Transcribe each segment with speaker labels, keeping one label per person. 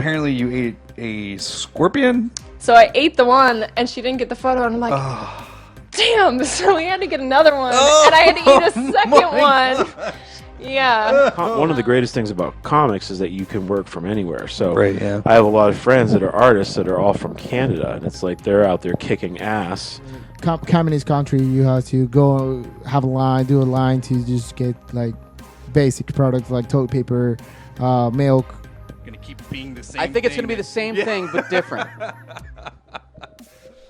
Speaker 1: apparently you ate a scorpion?
Speaker 2: So I ate the one, and she didn't get the photo, and I'm like, damn, so we had to get another one, and I had to eat a second one.
Speaker 1: Gosh.
Speaker 2: Yeah.
Speaker 3: One of the greatest things about comics is that you can work from anywhere. So
Speaker 1: Right, yeah.
Speaker 3: I have a lot of friends that are artists that are all from Canada, and it's like they're out there kicking ass.
Speaker 4: Communist country, you have to go have a line, do a line to just get like basic products like toilet paper, milk.
Speaker 5: Gonna keep being the same.
Speaker 6: I think it's gonna be the same thing but different.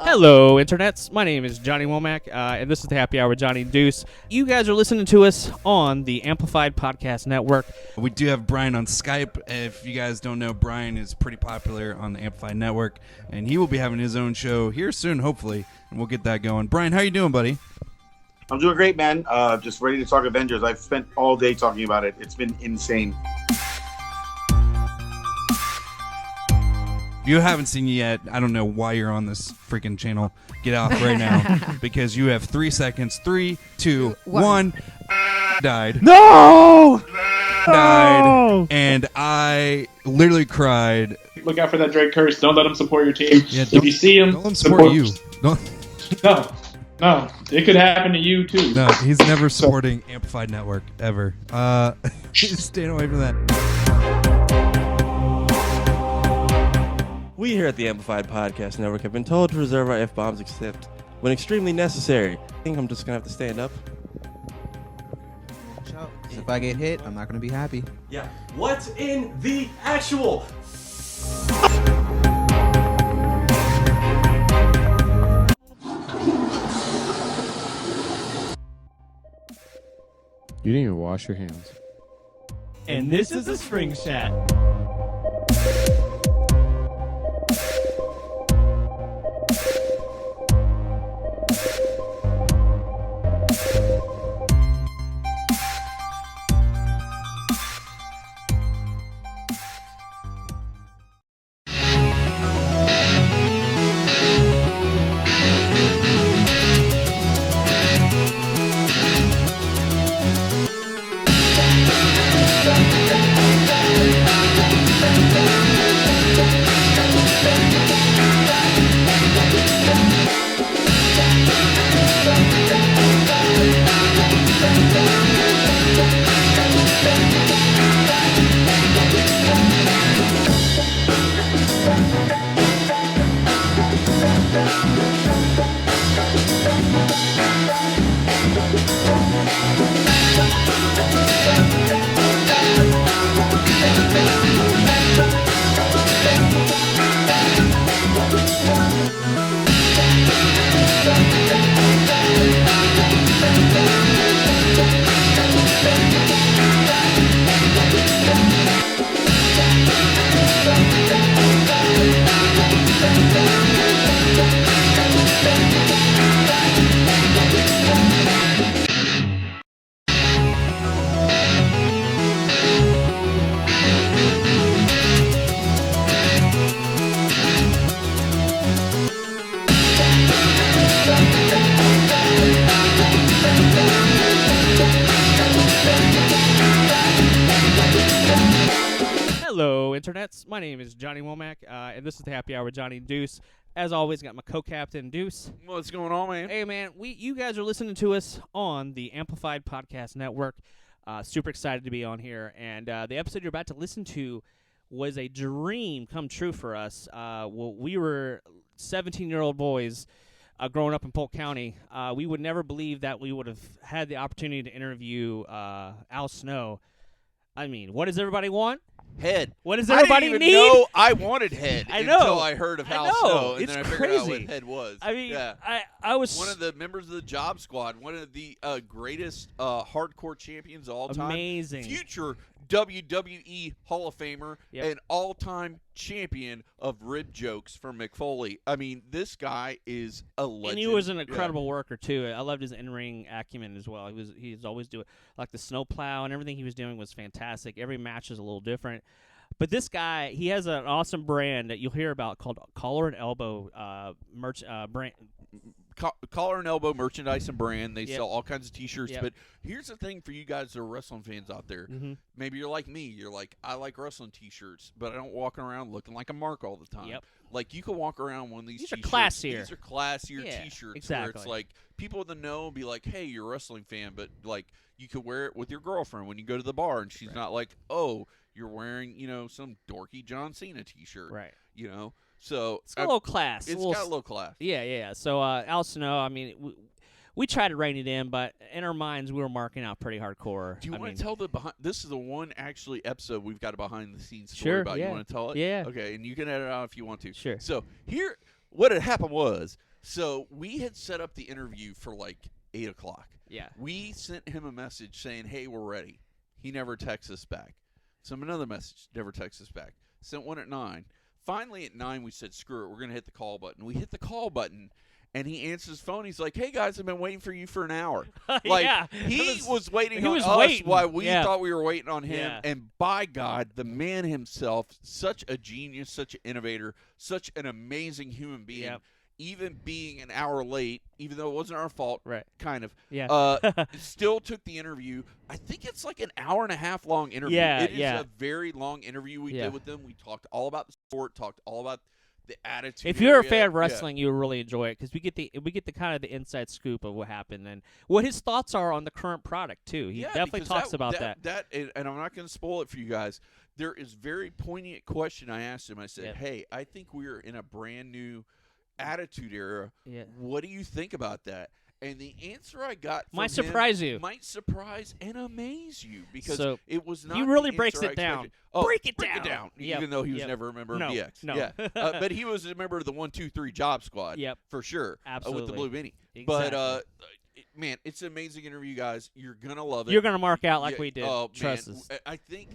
Speaker 7: Hello, internets. My name is Johnny Womack, and this is the Happy Hour with Johnny and Deuce. You guys are listening to us on the Amplified Podcast Network.
Speaker 5: We do have Brian on Skype. If you guys don't know, Brian is pretty popular on the Amplified Network, and he will be having his own show here soon, hopefully, and we'll get that going. Brian, how you doing, buddy?
Speaker 8: I'm doing great, man. Just ready to talk Avengers. I've spent all day talking about it. It's been insane.
Speaker 5: If you haven't seen it yet, I don't know why you're on this freaking channel. Get off right now because you have 3 seconds. 3, 2, 1. Died.
Speaker 3: No!
Speaker 5: Died. And I literally cried.
Speaker 9: Look out for that Drake curse. Don't let him support your team.
Speaker 5: Yeah,
Speaker 9: if you see him,
Speaker 5: don't let him support you.
Speaker 9: No. It could happen to you too.
Speaker 5: No, he's never supporting Amplified Network ever. He's staying away from that.
Speaker 10: We here at the Amplified Podcast Network have been told to reserve our F-bombs except when extremely necessary. I think I'm just going to have to stand up.
Speaker 6: If I get hit, I'm not going to be happy.
Speaker 10: Yeah. What's in the actual...
Speaker 3: You didn't even wash your hands.
Speaker 7: And this is a Spring Chat. Hello, internets. My name is Johnny Womack, and this is the Happy Hour with Johnny and Deuce. As always, got my co-captain, Deuce.
Speaker 6: What's going on, man?
Speaker 7: Hey, man, you guys are listening to us on the Amplified Podcast Network. Super excited to be on here, and the episode you're about to listen to was a dream come true for us. We were 17-year-old boys growing up in Polk County. We would never believe that we would have had the opportunity to interview Al Snow. I mean, what does everybody want?
Speaker 6: Head.
Speaker 7: What does everybody
Speaker 6: I didn't
Speaker 7: need?
Speaker 6: even know I wanted head
Speaker 7: I know.
Speaker 6: until I heard of Hal Snow, and
Speaker 7: It's
Speaker 6: then I figured out
Speaker 7: crazy.
Speaker 6: what head was.
Speaker 7: I mean,
Speaker 6: yeah.
Speaker 7: I was
Speaker 6: one of the members of the Job Squad, one of the greatest hardcore champions of all time.
Speaker 7: Amazing.
Speaker 6: Future WWE Hall of Famer
Speaker 7: Yep.
Speaker 6: and all-time champion of rib jokes for Mick Foley. I mean, this guy is a legend.
Speaker 7: And he was an incredible worker too. I loved his in-ring acumen as well. He's always doing like the snowplow and everything he was doing was fantastic. Every match is a little different. But this guy, he has an awesome brand that you'll hear about called Collar and Elbow merch brand
Speaker 6: collar and elbow merchandise and brand. They
Speaker 7: Yep.
Speaker 6: sell all kinds of T-shirts.
Speaker 7: Yep.
Speaker 6: But here's the thing for you guys that are wrestling fans out there.
Speaker 7: Mhm.
Speaker 6: Maybe you're like me. You're like, I like wrestling T-shirts, but I don't walk around looking like a mark all the time.
Speaker 7: Yep.
Speaker 6: Like, you can walk around one of these
Speaker 7: These are
Speaker 6: T-shirts.
Speaker 7: classier.
Speaker 6: These are classier
Speaker 7: Yeah,
Speaker 6: T-shirts where it's
Speaker 7: exactly.
Speaker 6: like people in the know will be like, hey, you're a wrestling fan, but like you could wear it with your girlfriend when you go to the bar, and she's not like, oh, you're wearing, some dorky John Cena T-shirt.
Speaker 7: Right.
Speaker 6: So
Speaker 7: It's got a little class.
Speaker 6: It's got a little class.
Speaker 7: Yeah. So Al Snow, I mean, we tried to rein it in, but in our minds, we were marking out pretty hardcore.
Speaker 6: Do you want to tell the behind? This is the one actually episode we've got a behind the scenes story
Speaker 7: Sure,
Speaker 6: about.
Speaker 7: yeah.
Speaker 6: You want to tell it?
Speaker 7: Yeah.
Speaker 6: Okay, and you can edit it out if you want to.
Speaker 7: Sure.
Speaker 6: So here, what had happened was, so we had set up the interview for like 8 o'clock.
Speaker 7: Yeah.
Speaker 6: We sent him a message saying, "Hey, we're ready." He never texts us back. Sent him another message, never texts us back. Sent one at 9. Finally, at 9, we said, "Screw it, we're gonna hit the call button." We hit the call button. And he answers his phone. He's like, "Hey guys, I've been waiting for you for an hour." Like
Speaker 7: Yeah,
Speaker 6: he was waiting
Speaker 7: he
Speaker 6: on
Speaker 7: was
Speaker 6: us
Speaker 7: waiting.
Speaker 6: while we
Speaker 7: Yeah.
Speaker 6: thought we were waiting on him.
Speaker 7: Yeah.
Speaker 6: And by God, the man himself, such a genius, such an innovator, such an amazing human being.
Speaker 7: Yep.
Speaker 6: Even being an hour late, even though it wasn't our fault,
Speaker 7: Right.
Speaker 6: kind of.
Speaker 7: Yeah.
Speaker 6: Still took the interview. I think it's like an hour and a half long interview.
Speaker 7: Yeah,
Speaker 6: It is
Speaker 7: yeah.
Speaker 6: a very long interview we
Speaker 7: Yeah.
Speaker 6: did with them. We talked all about the sport, talked all about the attitude.
Speaker 7: If you're a
Speaker 6: area.
Speaker 7: fan of
Speaker 6: Yeah.
Speaker 7: wrestling, you will really enjoy it because we get the kind of the inside scoop of what happened and what his thoughts are on the current product too. He definitely
Speaker 6: because
Speaker 7: talks about that.
Speaker 6: And I'm not going to spoil it for you guys. There is very poignant question I asked him. I said,
Speaker 7: Yep.
Speaker 6: "Hey, I think we're in a brand new attitude era.
Speaker 7: Yeah.
Speaker 6: What do you think about that?" And the answer I got from
Speaker 7: Might
Speaker 6: him
Speaker 7: surprise you.
Speaker 6: might surprise and amaze you because
Speaker 7: So,
Speaker 6: it was not.
Speaker 7: he really
Speaker 6: the
Speaker 7: breaks
Speaker 6: answer I
Speaker 7: it down.
Speaker 6: expected. Oh,
Speaker 7: Break it
Speaker 6: break
Speaker 7: down. Yep.
Speaker 6: Even though he was
Speaker 7: Yep.
Speaker 6: never a member
Speaker 7: No,
Speaker 6: of DX.
Speaker 7: no.
Speaker 6: Yeah, but he was a member of the 1, 2, 3 Job Squad.
Speaker 7: Yep.
Speaker 6: For sure.
Speaker 7: Absolutely.
Speaker 6: With the Blue Mini.
Speaker 7: Exactly.
Speaker 6: But man, it's an amazing interview, guys. You're gonna love it.
Speaker 7: You're gonna mark out like
Speaker 6: Yeah,
Speaker 7: we did.
Speaker 6: Oh,
Speaker 7: Trust
Speaker 6: man.
Speaker 7: us.
Speaker 6: I think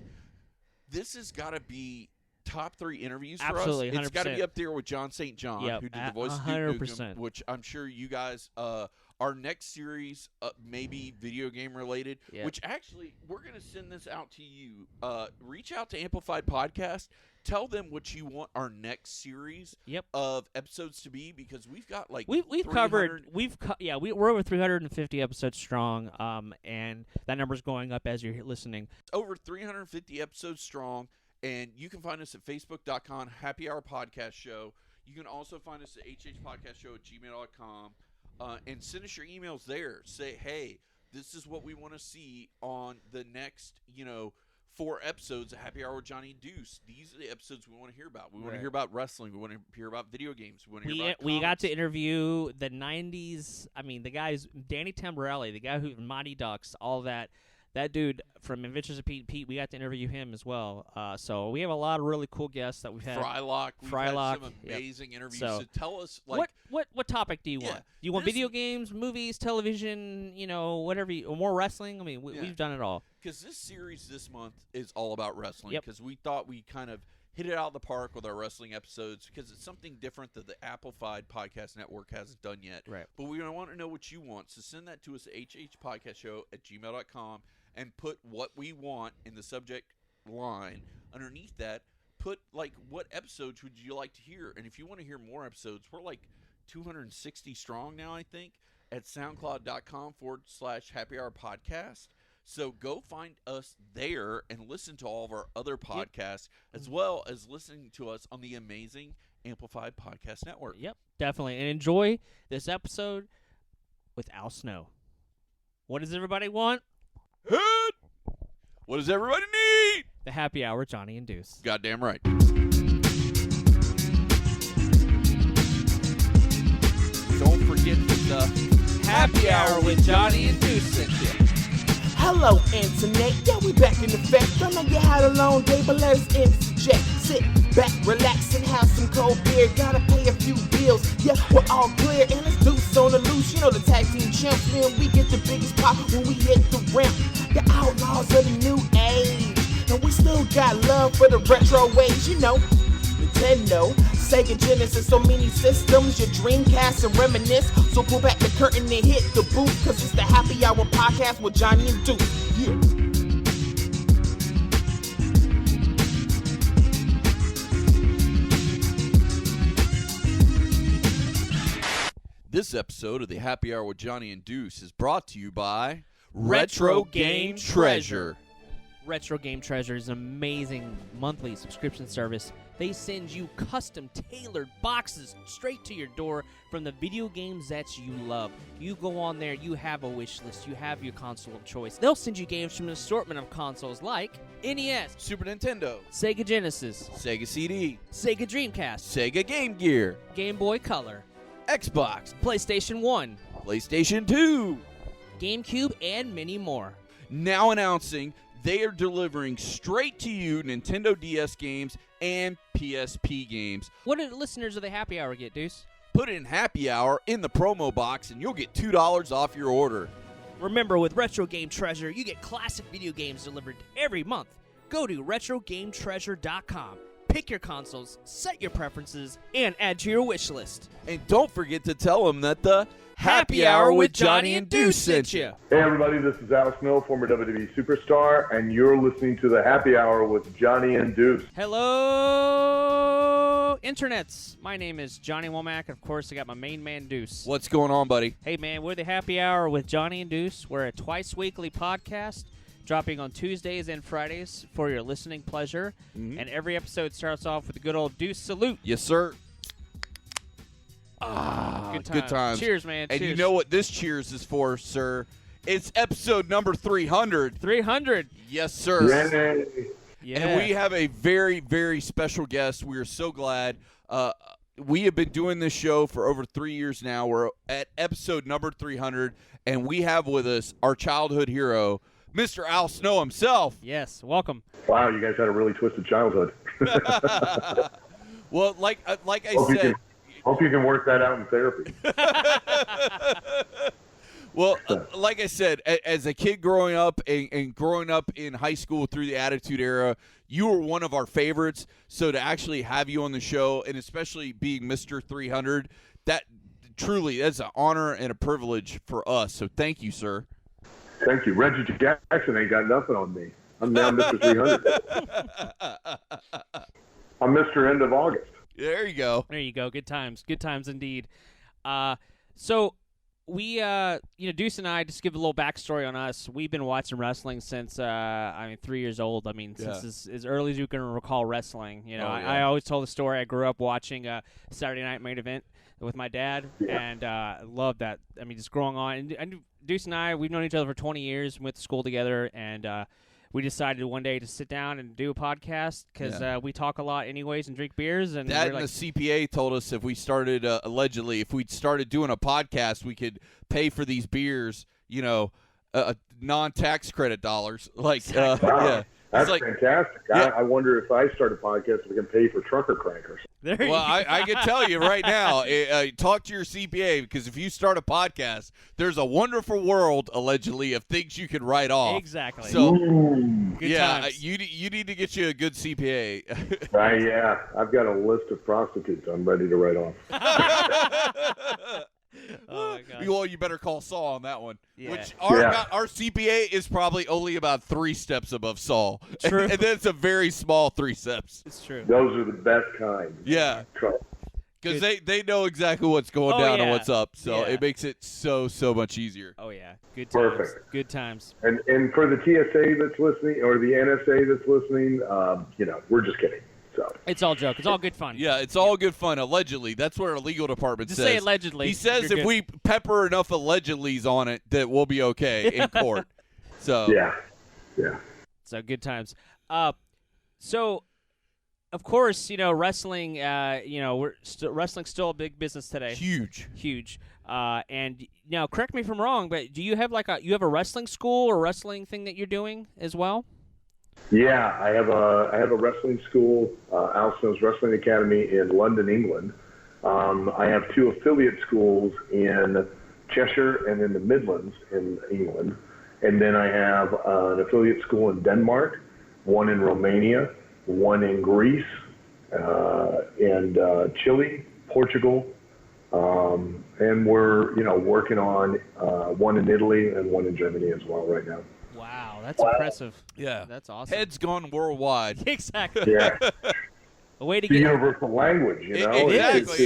Speaker 6: this has got to be top 3 interviews
Speaker 7: Absolutely,
Speaker 6: for us. It's got to
Speaker 7: 100%.
Speaker 6: be up there with John St. John,
Speaker 7: Yep,
Speaker 6: who did the voice of Duke
Speaker 7: 100%.
Speaker 6: Nukem, which I'm sure you guys. Our next series, maybe video game related,
Speaker 7: Yep.
Speaker 6: which actually we're going to send this out to you. Reach out to Amplified Podcast. Tell them what you want our next series
Speaker 7: Yep.
Speaker 6: of episodes to be because we've got like
Speaker 7: We've
Speaker 6: 300
Speaker 7: covered we're over 350 episodes strong, and that number's going up as you're listening.
Speaker 6: over 350 episodes strong, and you can find us at facebook.com Happy Hour Podcast Show. You can also find us at hhpodcastshow@gmail.com, and send us your emails there. Say, hey, this is what we want to see on the next 4 episodes of Happy Hour with Johnny and Deuce. These are the episodes we want to hear about. We want to hear about wrestling. We want to hear about video games. We want to hear about
Speaker 7: We got
Speaker 6: comics.
Speaker 7: to interview the 90s. I mean, the guys, Danny Tamborelli, the guy who Mighty Ducks, all that. That dude from Adventures of Pete and Pete, we got to interview him as well. So we have a lot of really cool guests that we've had.
Speaker 6: Frylock. We've
Speaker 7: Frylock,
Speaker 6: had some
Speaker 7: yep.
Speaker 6: amazing interviews.
Speaker 7: So,
Speaker 6: So tell us, like,
Speaker 7: what topic do you
Speaker 6: Yeah,
Speaker 7: want? Do you want
Speaker 6: this-
Speaker 7: video games, movies, television, whatever, or more wrestling? I mean,
Speaker 6: Yeah.
Speaker 7: we've done it all.
Speaker 6: because this series this month is all about wrestling.
Speaker 7: Yep.
Speaker 6: Because we thought we kind of hit it out of the park with our wrestling episodes because it's something different that the Amplified Podcast Network hasn't done yet.
Speaker 7: Right.
Speaker 6: But we want to know what you want. So send that to us at hhpodcastshow@gmail.com and put what we want in the subject line. Underneath that, put like what episodes would you like to hear? And if you want to hear more episodes, we're like 260 strong now, I think, at soundcloud.com/Happy Hour Podcast. So go find us there and listen to all of our other podcasts, as well as listening to us on the amazing Amplified Podcast Network.
Speaker 7: Yep, definitely. And enjoy this episode with Al Snow. What does everybody want?
Speaker 6: Hit! What does everybody need?
Speaker 7: The Happy Hour, Johnny and Deuce.
Speaker 6: Goddamn right. Don't forget the Happy Hour with Johnny and Deuce sent you.
Speaker 11: Hello, Internet. Yeah, we back in effect. I know you had a long day, but let's interject. Sit back, relax, and have some cold beer. Gotta pay a few bills. Yeah, we're all clear, and let's Deuce on the loose. You know the tag team champs, man. We get the biggest pop when we hit the ramp. The outlaws of the new age, and we still got love for the retro ways. Nintendo, Sega Genesis, so many systems, your Dreamcast and reminisce. So pull back the curtain and hit the booth, cause it's the Happy Hour Podcast with Johnny and Deuce. Yeah.
Speaker 6: This This episode of the Happy Hour with Johnny and Deuce is brought to you by
Speaker 7: Retro Game Treasure. Retro Game Treasure is an amazing monthly subscription service. They send you custom-tailored boxes straight to your door from the video games that you love. You go on there, you have a wish list, you have your console of choice. They'll send you games from an assortment of consoles like NES,
Speaker 6: Super Nintendo,
Speaker 7: Sega Genesis,
Speaker 6: Sega CD,
Speaker 7: Sega Dreamcast,
Speaker 6: Sega Game Gear,
Speaker 7: Game Boy Color,
Speaker 6: Xbox,
Speaker 7: PlayStation 1,
Speaker 6: PlayStation 2,
Speaker 7: GameCube, and many more.
Speaker 6: Now announcing they are delivering straight to you Nintendo DS games and PSP games.
Speaker 7: What do the listeners of the Happy Hour get, Deuce?
Speaker 6: Put in Happy Hour in the promo box and you'll get $2 off your order.
Speaker 7: Remember, with Retro Game Treasure, you get classic video games delivered every month. Go to RetroGameTreasure.com. Pick your consoles, set your preferences, and add to your wish list.
Speaker 6: And don't forget to tell them that the Happy Hour with Johnny and Deuce sent you.
Speaker 12: Hey everybody, this is Alex Mill, former WWE superstar, and you're listening to the Happy Hour with Johnny and Deuce.
Speaker 7: Hello, internets. My name is Johnny Womack, and of course I got my main man Deuce.
Speaker 6: What's going on, buddy?
Speaker 7: Hey man, we're the Happy Hour with Johnny and Deuce. We're a twice-weekly podcast, dropping on Tuesdays and Fridays for your listening pleasure. And every episode starts off with a good old Deuce salute.
Speaker 6: Yes, sir.
Speaker 7: Good times. Cheers, man.
Speaker 6: And
Speaker 7: cheers.
Speaker 6: you know what this cheers is for, sir? It's episode number 300.
Speaker 7: 300.
Speaker 6: Yes, sir.
Speaker 12: Yay.
Speaker 7: Yeah.
Speaker 6: And we have a very, very special guest. We are so glad. We have been doing this show for over 3 years now. We're at episode number 300, and we have with us our childhood hero, Mr. Al Snow himself.
Speaker 7: Yes, welcome.
Speaker 12: Wow, you guys had a really twisted childhood.
Speaker 6: Well, like I said.
Speaker 12: Hope you can work that out in therapy.
Speaker 6: Well, like I said, as a kid growing up and growing up in high school through the Attitude Era, you were one of our favorites. So to actually have you on the show, and especially being Mr. 300, that's an honor and a privilege for us. So thank you, sir.
Speaker 12: Thank you. Reggie Jackson ain't got nothing on me. I'm now Mr. 300. I'm Mr. End of August.
Speaker 6: There you go.
Speaker 7: There you go. Good times. Good times indeed. So we, Deuce and I, just give a little backstory on us. We've been watching wrestling since, 3 years old. I mean, since as early as you can recall wrestling. You know, I always told the story. I grew up watching Saturday Night Main Event with my dad, and loved that. I mean, just growing on. And Deuce and I, we've known each other for 20 years, went to school together, and we decided one day to sit down and do a podcast because we talk a lot anyways and drink beers. And
Speaker 6: that and the CPA told us if we started, allegedly, if we started doing a podcast, we could pay for these beers, non-tax credit dollars. Yeah.
Speaker 12: That's fantastic.
Speaker 6: Yeah.
Speaker 12: I wonder if I start a podcast, if we can pay for trucker crankers.
Speaker 6: I can tell you right now, talk to your CPA, because if you start a podcast, there's a wonderful world, allegedly, of things you can write off.
Speaker 7: Exactly.
Speaker 6: So,
Speaker 7: good times.
Speaker 6: you need to get you a good CPA.
Speaker 12: Yeah, I've got a list of prostitutes I'm ready to write off.
Speaker 7: Oh my God.
Speaker 6: Well, you better call Saul on that one.
Speaker 7: Yeah.
Speaker 6: Which our CPA is probably only about 3 steps above Saul.
Speaker 7: True.
Speaker 6: And then it's a very small 3 steps.
Speaker 7: It's true.
Speaker 12: Those are the best kind.
Speaker 6: Yeah. Because they know exactly what's going down and what's up. So it makes it so much easier.
Speaker 7: Oh, yeah. Good times.
Speaker 12: Perfect.
Speaker 7: Good times.
Speaker 12: And for the TSA that's listening, or the NSA that's listening, we're just kidding. So
Speaker 7: it's all joke. It's all good fun.
Speaker 6: Yeah, it's all good fun, allegedly. That's what our legal department
Speaker 7: Just
Speaker 6: says.
Speaker 7: say allegedly.
Speaker 6: He says
Speaker 7: You're
Speaker 6: if
Speaker 7: good.
Speaker 6: we pepper enough allegedlys on it, that we'll be okay in court. So
Speaker 12: yeah.
Speaker 7: So good times. So, of course, wrestling. Wrestling's still a big business today. Huge. And now, correct me if I'm wrong, but do you have you have a wrestling school or wrestling thing that you're doing as well?
Speaker 12: Yeah, I have a wrestling school, Al Snow's Wrestling Academy in London, England. I have 2 affiliate schools in Cheshire and in the Midlands in England. And then I have an affiliate school in Denmark, 1 in Romania, 1 in Greece, and Chile, Portugal. And we're, working on 1 in Italy and 1 in Germany as well right now.
Speaker 7: Wow, that's impressive.
Speaker 6: Yeah.
Speaker 7: That's awesome.
Speaker 6: Head's gone worldwide.
Speaker 7: Exactly.
Speaker 12: Yeah.
Speaker 7: A way to
Speaker 12: the
Speaker 7: get
Speaker 12: universal language,
Speaker 6: Exactly.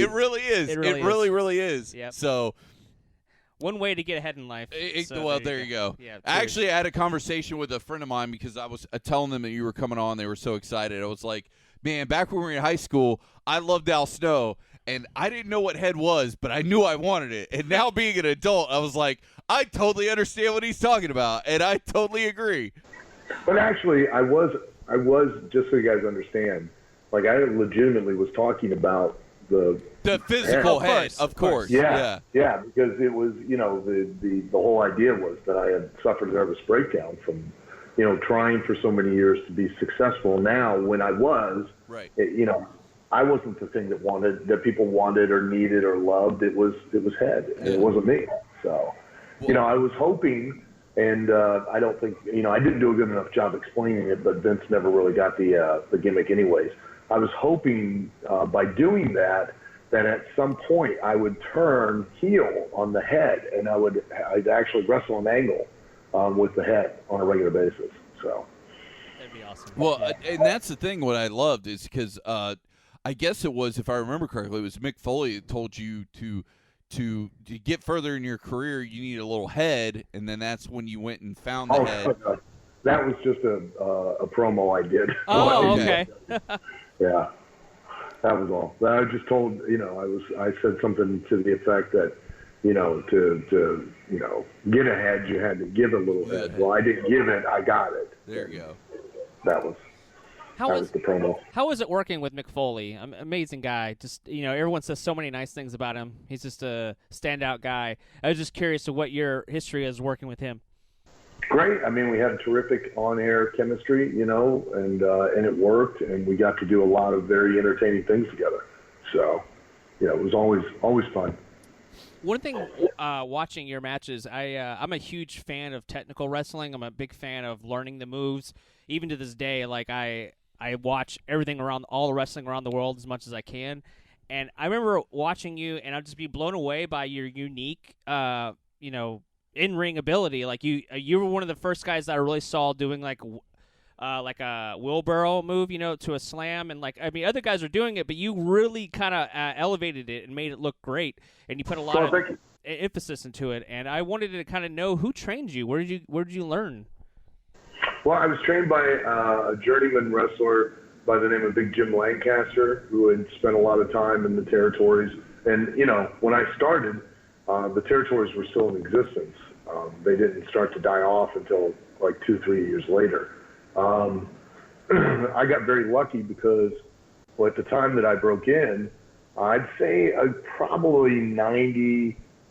Speaker 6: It really is. It really is.
Speaker 7: Yep.
Speaker 6: So,
Speaker 7: one way to get ahead in life.
Speaker 6: Well, there you go.
Speaker 7: Yeah,
Speaker 6: actually, I had a conversation with a friend of mine because I was telling them that you were coming on. They were so excited. I was like, man, back when we were in high school, I loved Al Snow, and I didn't know what head was, but I knew I wanted it. And now being an adult, I was like, I totally understand what he's talking about, and I totally agree.
Speaker 12: But actually, I was just so you guys understand, like I legitimately was talking about the
Speaker 6: physical head, of course.
Speaker 12: Yeah, because it was, the whole idea was that I had suffered a nervous breakdown from, trying for so many years to be successful. Now, when I was,
Speaker 6: right,
Speaker 12: I wasn't the thing that people wanted or needed or loved. It was head, and it wasn't me. So, I was hoping. And I don't think, I didn't do a good enough job explaining it, but Vince never really got the gimmick anyways. I was hoping by doing that at some point I would turn heel on the head, and I'd actually wrestle an angle with the head on a regular basis. So
Speaker 7: that'd be awesome.
Speaker 6: Well, and that's the thing. What I loved is because I guess it was, if I remember correctly, it was Mick Foley that told you to get further in your career, you need a little head, and then that's when you went and found the head.
Speaker 12: That was just a promo I did.
Speaker 7: Oh, okay.
Speaker 12: Yeah, that was all. I just told, I said something to the effect that, to get a head, you had to give a little head. Well, I didn't give it, I got it.
Speaker 6: There you go.
Speaker 12: That was the promo.
Speaker 7: How was it working with Mick Foley? Amazing guy. Just, everyone says so many nice things about him. He's just a standout guy. I was just curious to what your history is working with him.
Speaker 12: Great. I mean, we had terrific on-air chemistry, and it worked, and we got to do a lot of very entertaining things together. So, it was always fun.
Speaker 7: One thing, watching your matches, I'm a huge fan of technical wrestling. I'm a big fan of learning the moves. Even to this day, like I watch everything around, all the wrestling around the world as much as I can. And I remember watching you, and I'd just be blown away by your unique, in-ring ability. Like you were one of the first guys that I really saw doing like a wheelbarrow move, to a slam, and other guys are doing it, but you really kind of elevated it and made it look great, and you put a lot of emphasis into it. And I wanted to kind of know who trained you. Where did you learn?
Speaker 12: Well, I was trained by a journeyman wrestler by the name of Big Jim Lancaster, who had spent a lot of time in the territories. And when I started, the territories were still in existence. They didn't start to die off until like 2-3 years later. I got very lucky because at the time that I broke in, I'd say probably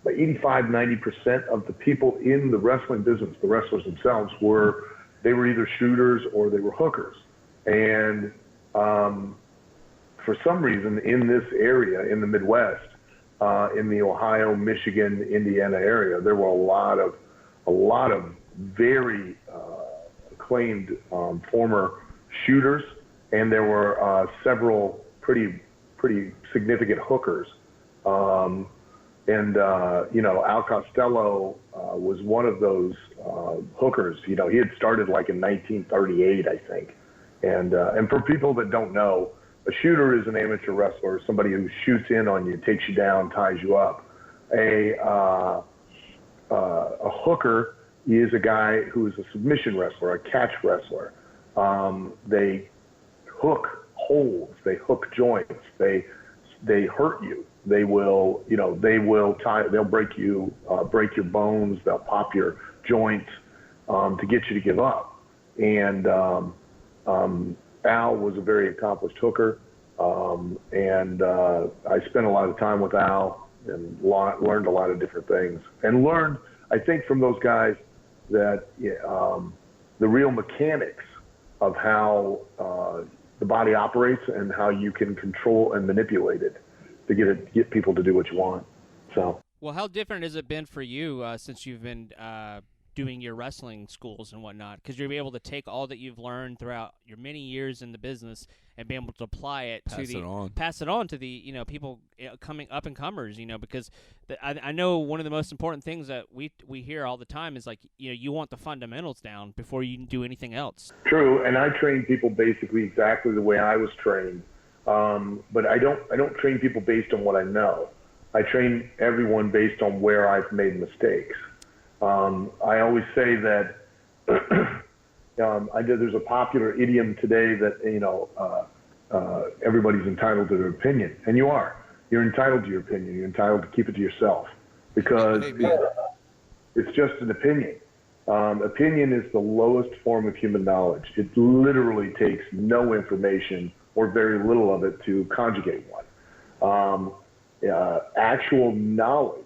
Speaker 12: 85-90% of the people in the wrestling business, the wrestlers themselves, were either shooters or they were hookers. And for some reason in this area, in the Midwest, in the Ohio, Michigan, Indiana area, there were a lot of very acclaimed former shooters, and there were several pretty significant hookers. Al Costello was one of those hookers. He had started like in 1938, I think. And for people that don't know, a shooter is an amateur wrestler, somebody who shoots in on you, takes you down, ties you up. A hooker is a guy who is a submission wrestler, a catch wrestler. They hook holds, they hook joints, they hurt you. They will, they'll break you, break your bones, they'll pop your joints to get you to give up. And Al was a very accomplished hooker, and I spent a lot of time with Al and learned a lot of different things. And learned, I think, from those guys that the real mechanics of how the body operates and how you can control and manipulate it to get people to do what you want. So.
Speaker 7: Well, how different has it been for you since you've been doing your wrestling schools and whatnot? Because you'll be able to take all that you've learned throughout your many years in the business and be able to apply it pass it on to the people coming up and comers. Because I know one of the most important things that we hear all the time is you want the fundamentals down before you can do anything else.
Speaker 12: True, and I train people basically exactly the way I was trained. But I don't train people based on what I know. I train everyone based on where I've made mistakes. I always say that there's a popular idiom today that, everybody's entitled to their opinion. And you are. You're entitled to your opinion. You're entitled to keep it to yourself because it's just an opinion. Opinion is the lowest form of human knowledge. It literally takes no information or very little of it to conjugate one. Actual knowledge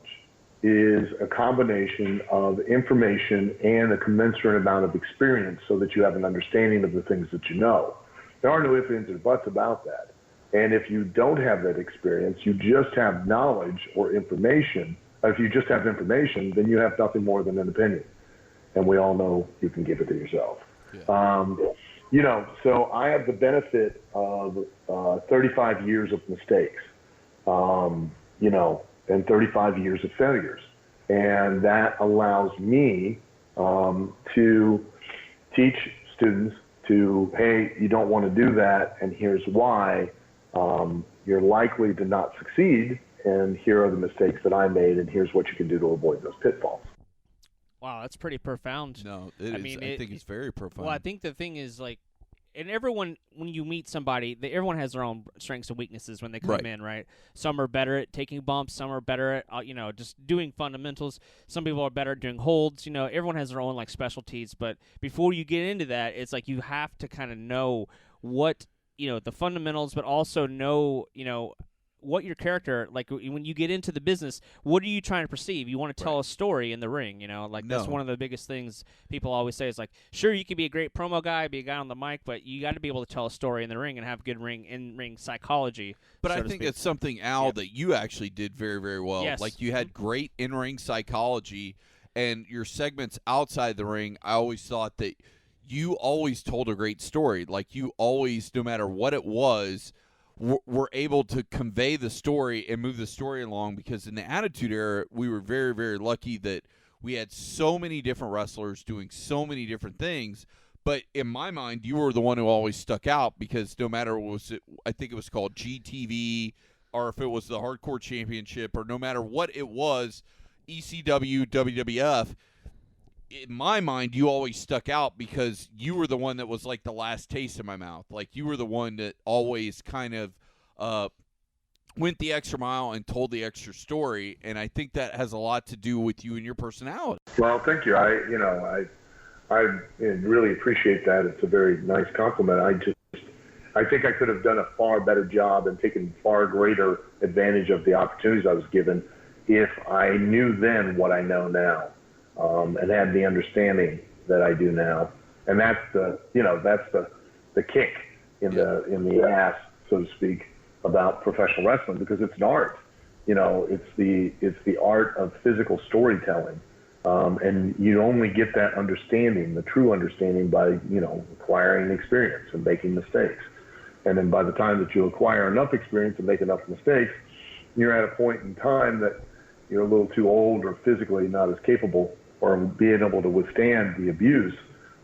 Speaker 12: is a combination of information and a commensurate amount of experience so that you have an understanding of the things that you know. There are no ifs, ands, or buts about that. And if you don't have that experience, you just have knowledge or information. If you just have information, then you have nothing more than an opinion. And we all know you can give it to yourself. Yeah. So I have the benefit of 35 years of mistakes, and 35 years of failures. And that allows me to teach students to, hey, you don't want to do that, and here's why. You're likely to not succeed, and here are the mistakes that I made, and here's what you can do to avoid those pitfalls.
Speaker 7: Wow, that's pretty profound.
Speaker 5: No, I think it's very profound.
Speaker 7: Well, I think the thing is, like, and everyone, when you meet somebody, everyone has their own strengths and weaknesses when they come in, right? Some are better at taking bumps. Some are better at, just doing fundamentals. Some people are better at doing holds. Everyone has their own, like, specialties. But before you get into that, it's like you have to kind of know what, the fundamentals, but also know, what your character, like, when you get into the business, what are you trying to perceive? You want to tell a story in the ring, that's one of the biggest things people always say is, like, sure, you can be a great promo guy, be a guy on the mic, but you got to be able to tell a story in the ring and have good in-ring psychology.
Speaker 6: But I think it's something, Al, that you actually did very, very well.
Speaker 7: Yes.
Speaker 6: Like, you had great in-ring psychology, and your segments outside the ring, I always thought that you always told a great story. Like, you always, no matter what it was, were able to convey the story and move the story along, because in the Attitude Era, we were very, very lucky that we had so many different wrestlers doing so many different things. But in my mind, you were the one who always stuck out, because no matter I think it was called GTV, or if it was the Hardcore Championship, or no matter what it was, ECW, WWF, in my mind, you always stuck out because you were the one that was like the last taste in my mouth. Like, you were the one that always kind of went the extra mile and told the extra story, and I think that has a lot to do with you and your personality.
Speaker 12: Well, thank you. I really appreciate that. It's a very nice compliment. I think I could have done a far better job and taken far greater advantage of the opportunities I was given if I knew then what I know now. And had the understanding that I do now, and that's the kick in the ass, so to speak, about professional wrestling, because it's an art. It's the art of physical storytelling, and you only get that understanding, the true understanding, by acquiring experience and making mistakes. And then by the time that you acquire enough experience and make enough mistakes, you're at a point in time that you're a little too old or physically not as capable, or being able to withstand the abuse,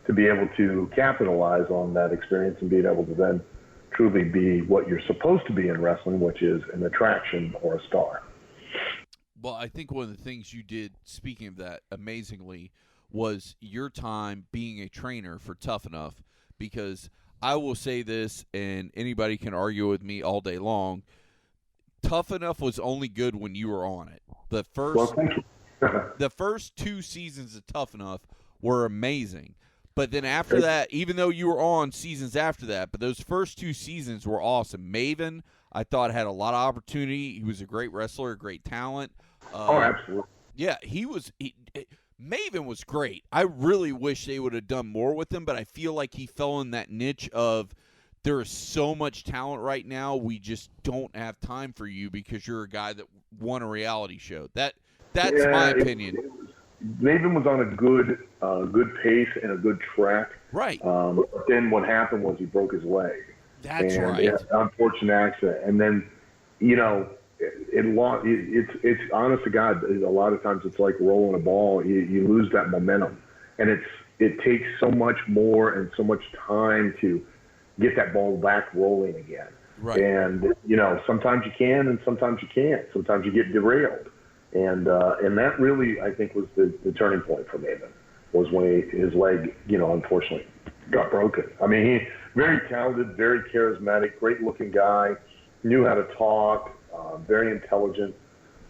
Speaker 12: to be able to capitalize on that experience and being able to then truly be what you're supposed to be in wrestling, which is an attraction or a star.
Speaker 6: Well, I think one of the things you did, speaking of that, amazingly, was your time being a trainer for Tough Enough, because I will say this, and anybody can argue with me all day long, Tough Enough was only good when you were on it. The first 2 seasons of Tough Enough were amazing. But then after that, even though you were on seasons after that, but those first 2 seasons were awesome. Maven, I thought, had a lot of opportunity. He was a great wrestler, a great talent.
Speaker 12: Absolutely.
Speaker 6: Yeah, Maven was great. I really wish they would have done more with him, but I feel like he fell in that niche of, there is so much talent right now, we just don't have time for you because you're a guy that won a reality show. That's my opinion.
Speaker 12: Maven was on a good pace and a good track.
Speaker 6: Right.
Speaker 12: Then what happened was he broke his leg.
Speaker 6: That's right.
Speaker 12: Yeah, unfortunate accident. And then, it's honest to God, a lot of times it's like rolling a ball. You lose that momentum. And it takes so much more and so much time to get that ball back rolling again.
Speaker 6: Right.
Speaker 12: And, sometimes you can and sometimes you can't. Sometimes you get derailed. And that really, I think, was the turning point for Maven, was when his leg, unfortunately got broken. I mean, he very talented, very charismatic, great-looking guy, knew how to talk, very intelligent.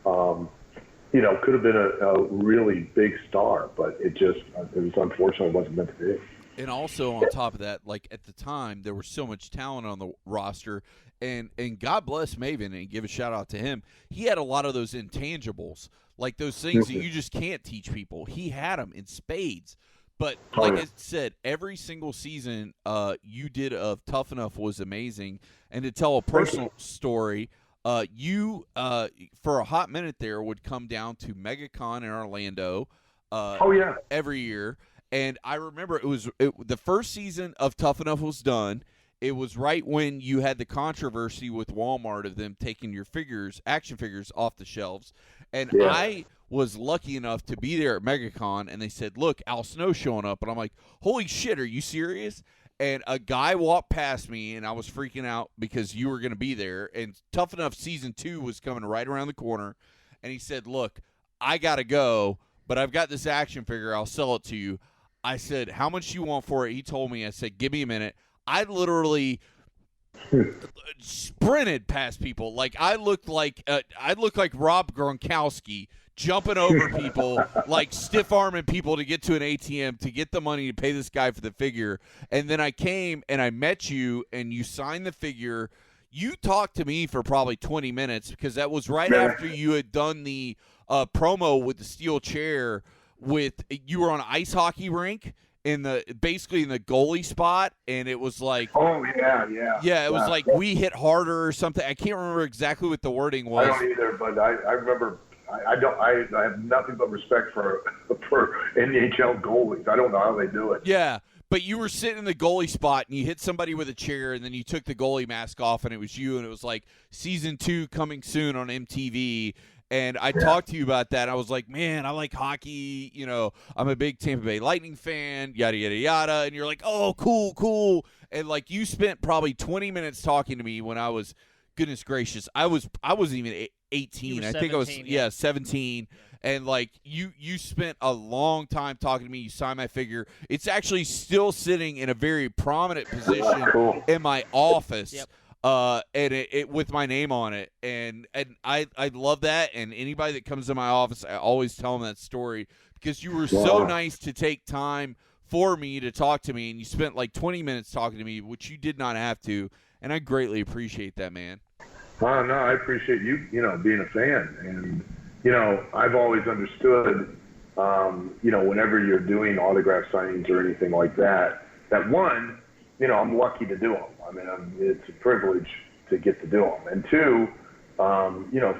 Speaker 12: Could have been a really big star, but it was unfortunately wasn't meant to be.
Speaker 6: And also on top of that, like at the time, there was so much talent on the roster, and God bless Maven and give a shout out to him. He had a lot of those intangibles, like those things that you just can't teach people. He had them in spades. But like I said, every single season you did of Tough Enough was amazing. And to tell a personal story, you for a hot minute there would come down to MegaCon in Orlando. Every year. And I remember the first season of Tough Enough was done. It was right when you had the controversy with Walmart of them taking your action figures off the shelves. And I was lucky enough to be there at MegaCon, and they said, look, Al Snow's showing up. And I'm like, holy shit, are you serious? And a guy walked past me, and I was freaking out because you were going to be there. And Tough Enough Season 2 was coming right around the corner. And he said, look, I got to go, but I've got this action figure. I'll sell it to you. I said, how much you want for it? He told me. I said, give me a minute. I literally sprinted past people. Like I looked like Rob Gronkowski jumping over people, like stiff-arming people to get to an ATM to get the money to pay this guy for the figure. And then I came and I met you, and you signed the figure. You talked to me for probably 20 minutes because that was right after you had done the promo with the steel chair. You were on an ice hockey rink basically in the goalie spot, and it was like, it was like we hit harder or something. I can't remember exactly what the wording was.
Speaker 12: I don't either, but I remember. I have nothing but respect for NHL goalies. I don't know how they do it.
Speaker 6: Yeah, but you were sitting in the goalie spot, and you hit somebody with a chair, and then you took the goalie mask off, and it was you, and it was like season 2 coming soon on MTV. And I talked to you about that. I was like, man, I like hockey. I'm a big Tampa Bay Lightning fan, yada, yada, yada. And you're like, oh, cool. And, like, you spent probably 20 minutes talking to me when I was, goodness gracious, I wasn't even 18. I think I was, 17. And, like, you spent a long time talking to me. You signed my figure. It's actually still sitting in a very prominent position in my office.
Speaker 7: Yep.
Speaker 6: And it with my name on it, and I love that. And anybody that comes to my office, I always tell them that story because you were so nice to take time for me to talk to me, and you spent like 20 minutes talking to me, which you did not have to, and I greatly appreciate that, man.
Speaker 12: Oh no, I appreciate you, being a fan, and I've always understood, whenever you're doing autograph signings or anything like that one. I'm lucky to do them. I mean, it's a privilege to get to do them. And two,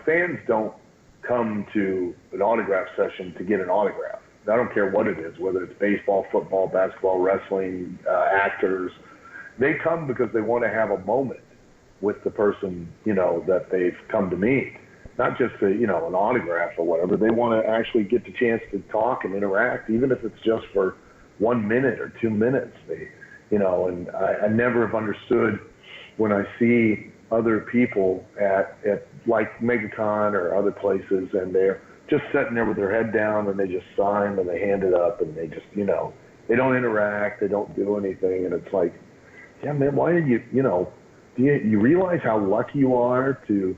Speaker 12: fans don't come to an autograph session to get an autograph. I don't care what it is, whether it's baseball, football, basketball, wrestling, actors. They come because they want to have a moment with the person, that they've come to meet. Not just an autograph or whatever. They want to actually get the chance to talk and interact, even if it's just for 1 minute or 2 minutes. And I never have understood when I see other people at like MegaCon or other places, and they're just sitting there with their head down, and they just sign and they hand it up, and they just, they don't interact, they don't do anything, and it's like, yeah, man, why are you, do you realize how lucky you are to,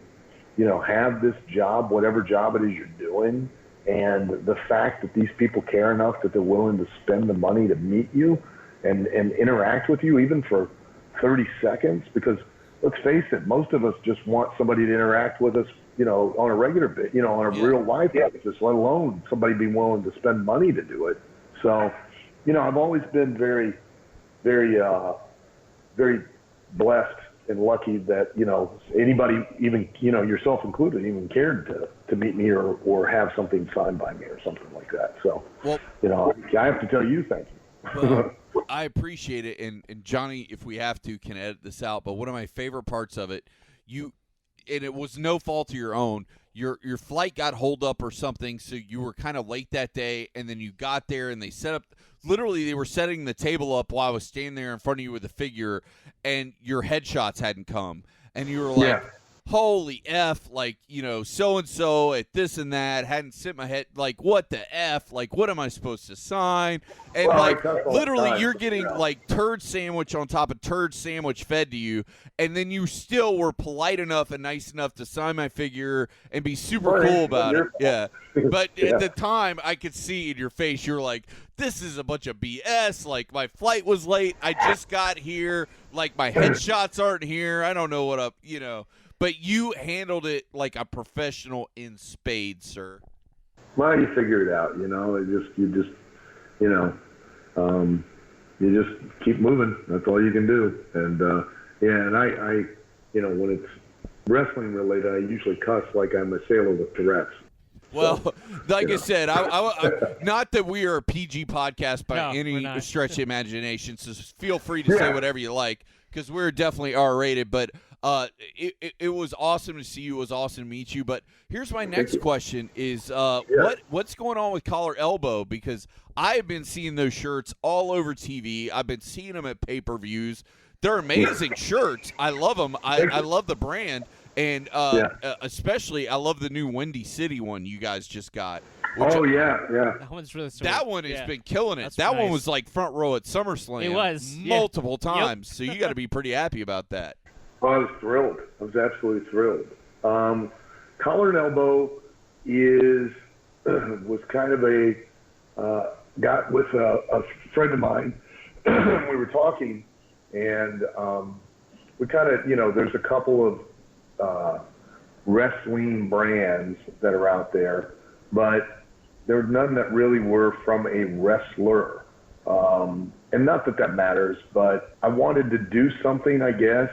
Speaker 12: have this job, whatever job it is you're doing, and the fact that these people care enough that they're willing to spend the money to meet you and interact with you even for 30 seconds, because let's face it, most of us just want somebody to interact with us, on a regular bit, on a real life basis, let alone somebody being willing to spend money to do it. So, I've always been very, very, very blessed and lucky that, anybody, even, yourself included, even cared to meet me or have something signed by me or something like that. So, I have to tell you, thank you.
Speaker 6: Well, I appreciate it, and Johnny, if we have to, can edit this out. But one of my favorite parts of it, and it was no fault of your own. Your flight got holed up or something, so you were kind of late that day, and then you got there, and they set up. Literally, they were setting the table up while I was standing there in front of you with the figure, and your headshots hadn't come. and you were like,
Speaker 8: Yeah.
Speaker 6: holy F, like, so-and-so at this and that, hadn't sent my head, like, what the F, like, what am I supposed to sign? And,
Speaker 8: Well,
Speaker 6: like,
Speaker 8: that's all the
Speaker 6: literally,
Speaker 8: time.
Speaker 6: you're getting, like, turd sandwich on top of turd sandwich fed to you, and then you still were polite enough and nice enough to sign my figure and be super cool about it. Yeah. But at the time, I could see in your face, you're like, this is a bunch of BS. Like, my flight was late. I just got here. Like, my headshots aren't here. I don't know what up, But you handled it like a professional in spades, sir.
Speaker 12: Well, you figure it out, you just keep moving. That's all you can do. And and I when it's wrestling related, I usually cuss like I'm a sailor with Tourette's.
Speaker 6: Well, like I said, I not that we are a PG podcast by any stretch of imagination, so feel free to say whatever you like, because we're definitely R-rated, but it was awesome to see you. It was awesome to meet you. But here's my next question is what's going on with Collar Elbow? Because I have been seeing those shirts all over TV. I've been seeing them at pay-per-views. They're amazing shirts. I love them. I love the brand. And especially, I love the new Windy City one you guys just got.
Speaker 7: That one's really sweet.
Speaker 6: That one has been killing it. That one was like front row at SummerSlam.
Speaker 7: It was.
Speaker 6: Multiple times. So you got to be pretty happy about that.
Speaker 12: Oh, I was thrilled. I was absolutely thrilled. Collar and Elbow was kind of got with a friend of mine. We were talking, and we kind of, there's a couple of wrestling brands that are out there, but there were none that really were from a wrestler. And not that matters, but I wanted to do something, I guess,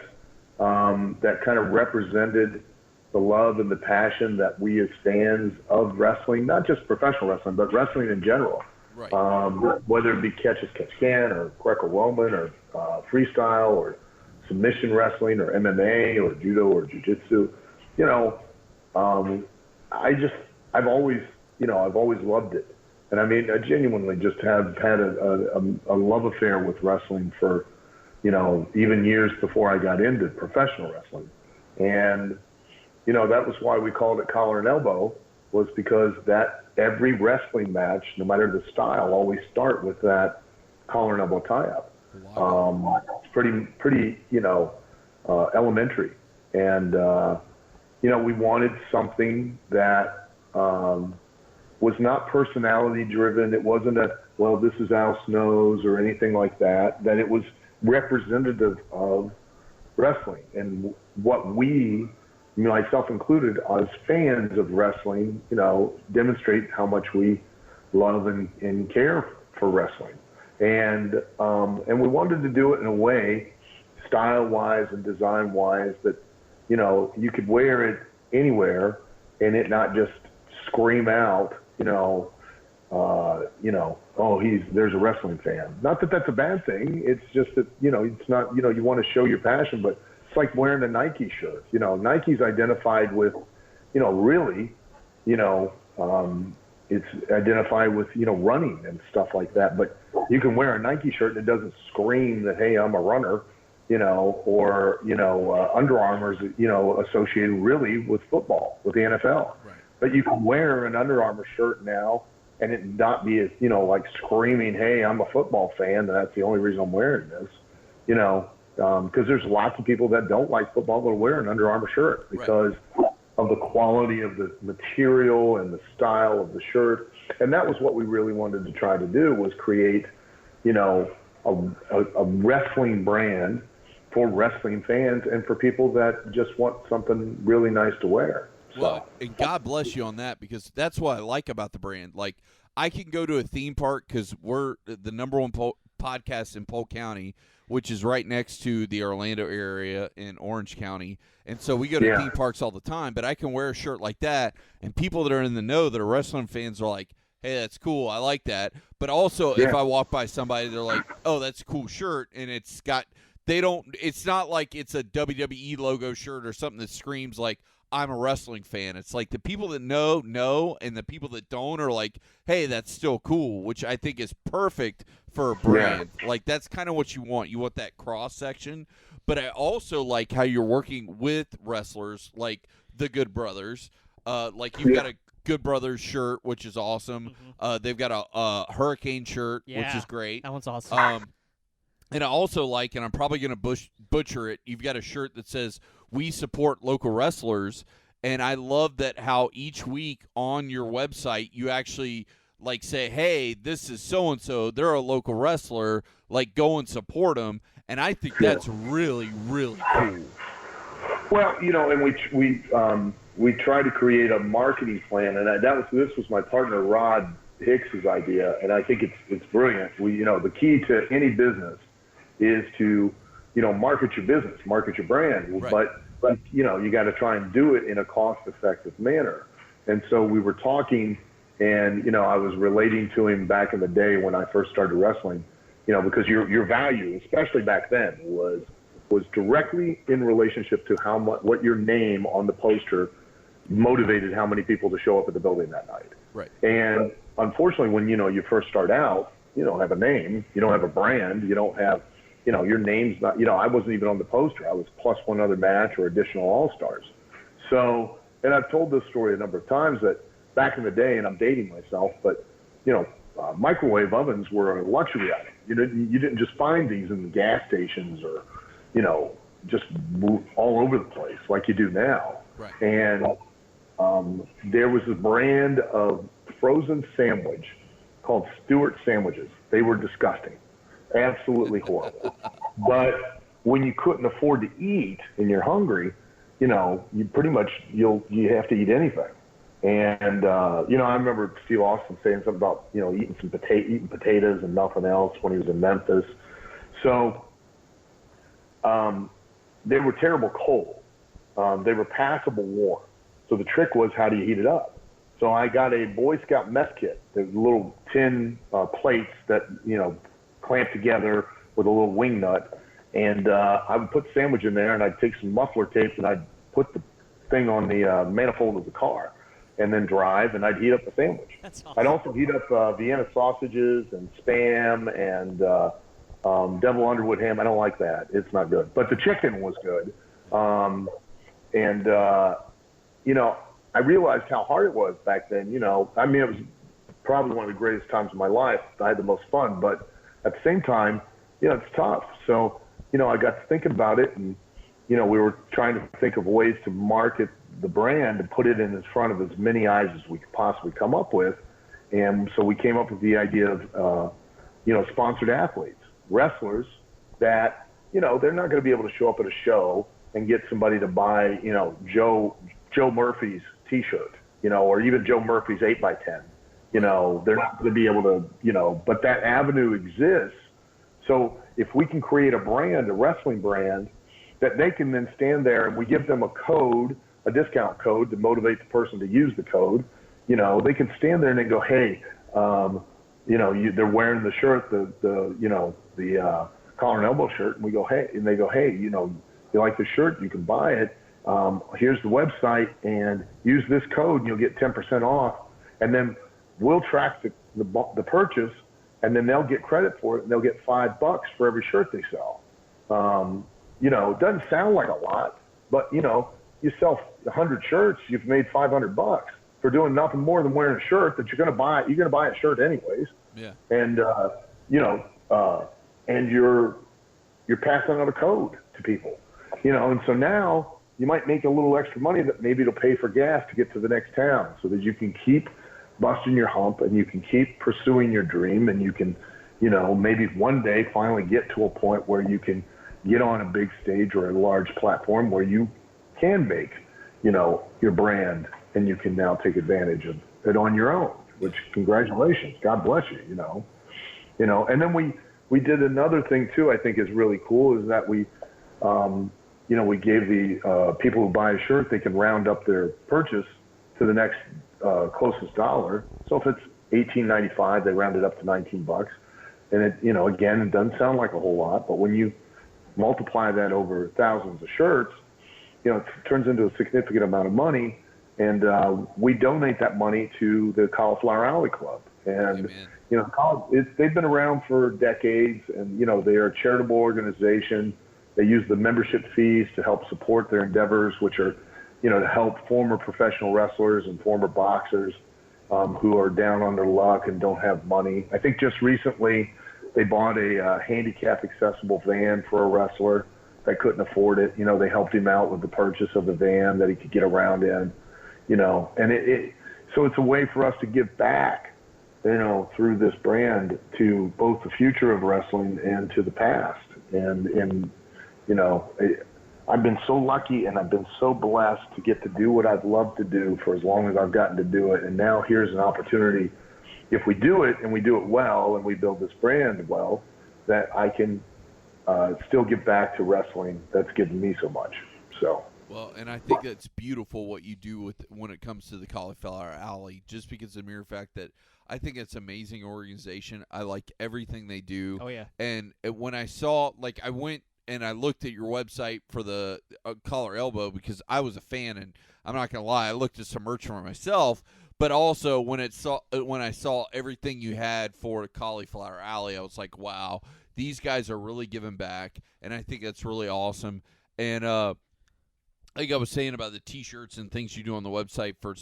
Speaker 12: that kind of represented the love and the passion that we as fans of wrestling, not just professional wrestling, but wrestling in general.
Speaker 6: Right.
Speaker 12: Whether it be catch as catch can or Greco-Roman or freestyle or submission wrestling or MMA or judo or jiu-jitsu, I've always loved it. And I mean, I genuinely just have had a love affair with wrestling for, even years before I got into professional wrestling. And, that was why we called it Collar and Elbow, was because that every wrestling match, no matter the style, always start with that collar and elbow tie-up. Wow. It's pretty, elementary. And, we wanted something that was not personality driven. It wasn't this is Al Snow's or anything like that, that it was representative of wrestling and what we, myself included, as fans of wrestling, demonstrate how much we love and care for wrestling. And we wanted to do it in a way, style-wise and design-wise, that, you could wear it anywhere and it not just scream out, there's a wrestling fan. Not that that's a bad thing. It's just that, it's not, you want to show your passion, but it's like wearing a Nike shirt. Nike's identified with, it's identified with, running and stuff like that. But you can wear a Nike shirt and it doesn't scream that, hey, I'm a runner, or, Under Armour's, associated really with football, with the NFL. Right. But you can wear an Under Armour shirt now and it not be, like screaming, hey, I'm a football fan, and that's the only reason I'm wearing this, because there's lots of people that don't like football that wear an Under Armour shirt because of the quality of the material and the style of the shirt. And that was what we really wanted to try to do, was create, a wrestling brand for wrestling fans and for people that just want something really nice to wear.
Speaker 6: Well, and God bless you on that, because that's what I like about the brand. Like, I can go to a theme park because we're the number one podcast in Polk County, which is right next to the Orlando area in Orange County. And so we go to theme parks all the time, but I can wear a shirt like that, and people that are in the know that are wrestling fans are like, hey, that's cool, I like that. But also, if I walk by somebody, they're like, oh, that's a cool shirt, and it's not like it's a WWE logo shirt or something that screams like, I'm a wrestling fan. It's like the people that know, and the people that don't are like, hey, that's still cool, which I think is perfect for a brand. Like, that's kind of what you want. You want that cross section. but I also like how you're working with wrestlers like the Good Brothers. Like you've got a Good Brothers shirt, which is awesome. They've got a Hurricane shirt, which is great.
Speaker 7: That one's awesome.
Speaker 6: And I also like, and I'm probably going to butcher it, you've got a shirt that says, "We support local wrestlers." And I love that how each week on your website you actually like say, "Hey, this is so-and-so. They're a local wrestler. Like, go and support them." And I think that's really, really cool.
Speaker 12: Well, and we tried to create a marketing plan, and this was my partner Rod Hicks's idea, and I think it's brilliant. The key to any business is to market your business, market your brand,
Speaker 6: right.
Speaker 12: but you got to try and do it in a cost-effective manner. And so we were talking, and I was relating to him back in the day when I first started wrestling, because your value, especially back then, was directly in relationship to how much, what your name on the poster motivated how many people to show up at the building that night.
Speaker 6: Right.
Speaker 12: And unfortunately, when you first start out, you don't have a name, you don't have a brand, you don't have, your name's not, I wasn't even on the poster. I was plus one other match or additional all-stars. So, and I've told this story a number of times that back in the day, and I'm dating myself, but microwave ovens were a luxury item. You didn't just find these in the gas stations or just move all over the place like you do now.
Speaker 6: Right.
Speaker 12: And there was a brand of frozen sandwich called Stewart sandwiches. They were disgusting, absolutely horrible. But when you couldn't afford to eat and you're hungry, you pretty much you have to eat anything. And I remember Steve Austin saying something about eating potatoes and nothing else when he was in Memphis. So they were terrible cold. They were passable warm. So the trick was, how do you heat it up? So I got a Boy Scout mess kit. There's little tin plates that clamp together with a little wing nut, and I would put sandwich in there, and I'd take some muffler tape and I'd put the thing on the manifold of the car, and then drive, and I'd heat up the sandwich.
Speaker 7: That's awesome.
Speaker 12: I'd also heat up Vienna sausages and Spam and Devil Underwood ham. I don't like that. It's not good. But the chicken was good. I realized how hard it was back then. It was probably one of the greatest times of my life. I had the most fun, but at the same time, it's tough. So, I got to thinking about it, and, we were trying to think of ways to market the brand and put it in front of as many eyes as we could possibly come up with. And so we came up with the idea of, sponsored athletes, wrestlers that, they're not going to be able to show up at a show and get somebody to buy, Joe Murphy's T-shirt, or even Joe Murphy's 8x10. They're not going to be able to, but that avenue exists. So if we can create a brand, a wrestling brand, that they can then stand there and we give them a code, a discount code to motivate the person to use the code, they can stand there and they go, hey, they're wearing the shirt, the collar and elbow shirt, and we go, hey, and they go, hey, you like the shirt, you can buy it. Here's the website, and use this code, and you'll get 10% off. And then we'll track the purchase, and then they'll get credit for it, and they'll get $5 for every shirt they sell. It doesn't sound like a lot, but you sell 100 shirts, you've made $500 for doing nothing more than wearing a shirt that you're going to buy. You're going to buy a shirt anyways.
Speaker 6: Yeah.
Speaker 12: And and you're passing out a code to people. And so now you might make a little extra money that maybe it'll pay for gas to get to the next town, so that you can keep busting your hump and you can keep pursuing your dream, and you can, maybe one day finally get to a point where you can get on a big stage or a large platform where you can make, your brand, and you can now take advantage of it on your own, which, congratulations, God bless you, and then we did another thing too, I think is really cool, is that we gave the people who buy a shirt, they can round up their purchase to the next closest dollar. So if it's $18.95, they round it up to $19. And it, again, it doesn't sound like a whole lot, but when you multiply that over thousands of shirts, it turns into a significant amount of money. And we donate that money to the Cauliflower Alley Club. And, they've been around for decades, and, they're a charitable organization. They use the membership fees to help support their endeavors, which are, to help former professional wrestlers and former boxers who are down on their luck and don't have money. I think just recently they bought a handicap accessible van for a wrestler that couldn't afford it. They helped him out with the purchase of the van that he could get around in, and so it's a way for us to give back, through this brand to both the future of wrestling and to the past. And I've been so lucky and I've been so blessed to get to do what I've loved to do for as long as I've gotten to do it. And now here's an opportunity, if we do it and we do it well and we build this brand well, that I can still give back to wrestling that's given me so much. So.
Speaker 6: Well, and I think it's beautiful what you do when it comes to the Cauliflower Alley, just because of the mere fact that I think it's an amazing organization. I like everything they do.
Speaker 7: Oh, yeah.
Speaker 6: And when I saw, I went and I looked at your website for the Collar Elbow because I was a fan, and I'm not going to lie, I looked at some merch for myself, but also when I saw everything you had for Cauliflower Alley, I was like, wow, these guys are really giving back, and I think that's really awesome. And like I was saying about the T-shirts and things you do on the website for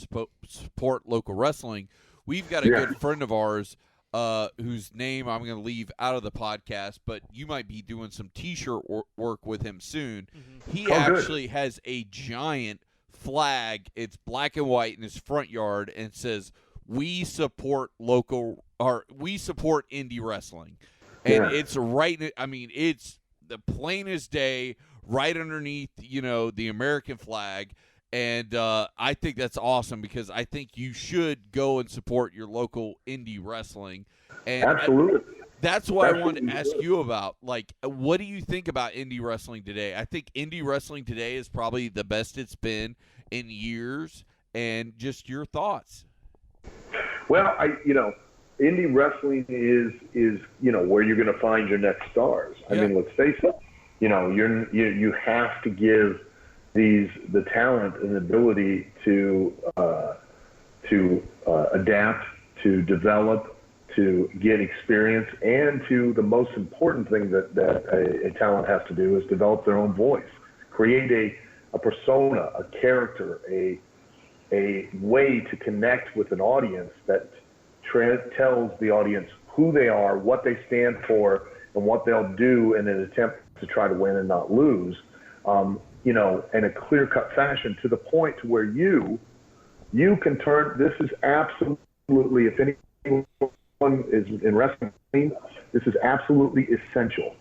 Speaker 6: support local wrestling, we've got a good friend of ours whose name I'm going to leave out of the podcast, but you might be doing some T-shirt work with him soon. Mm-hmm. He actually has a giant flag. It's black and white in his front yard, and it says, "We support we support indie wrestling," and it's right. I mean, it's the plainest day. Right underneath, the American flag. And I think that's awesome because I think you should go and support your local indie wrestling. And
Speaker 12: absolutely.
Speaker 6: That's what I wanted to ask you about. What do you think about indie wrestling today? I think indie wrestling today is probably the best it's been in years. And just your thoughts.
Speaker 12: Well, indie wrestling is where you're going to find your next stars. I mean, let's face it. You have to give the talent and ability to adapt, to develop, to get experience, and to the most important thing that a talent has to do is develop their own voice, create a persona, a character, a way to connect with an audience that tells the audience who they are, what they stand for, and what they'll do in an attempt to try to win and not lose, in a clear-cut fashion, to the point to where you can turn. This is absolutely, if anyone is in wrestling, this is absolutely essential.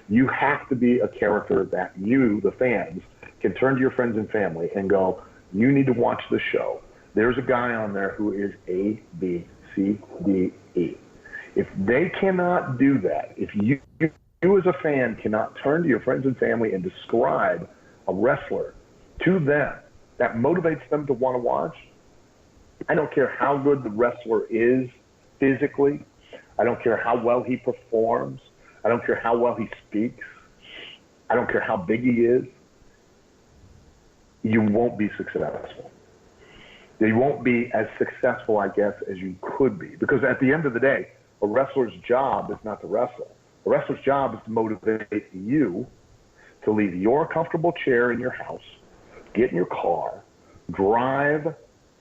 Speaker 12: You have to be a character that you, the fans, can turn to your friends and family and go, you need to watch the show. There's a guy on there who is A, B, C, D, E. If they cannot do that, if you as a fan cannot turn to your friends and family and describe a wrestler to them that motivates them to want to watch, I don't care how good the wrestler is physically. I don't care how well he performs. I don't care how well he speaks. I don't care how big he is. You won't be successful. You won't be as successful, I guess, as you could be. Because at the end of the day, a wrestler's job is not to wrestle. A wrestler's job is to motivate you to leave your comfortable chair in your house, get in your car, drive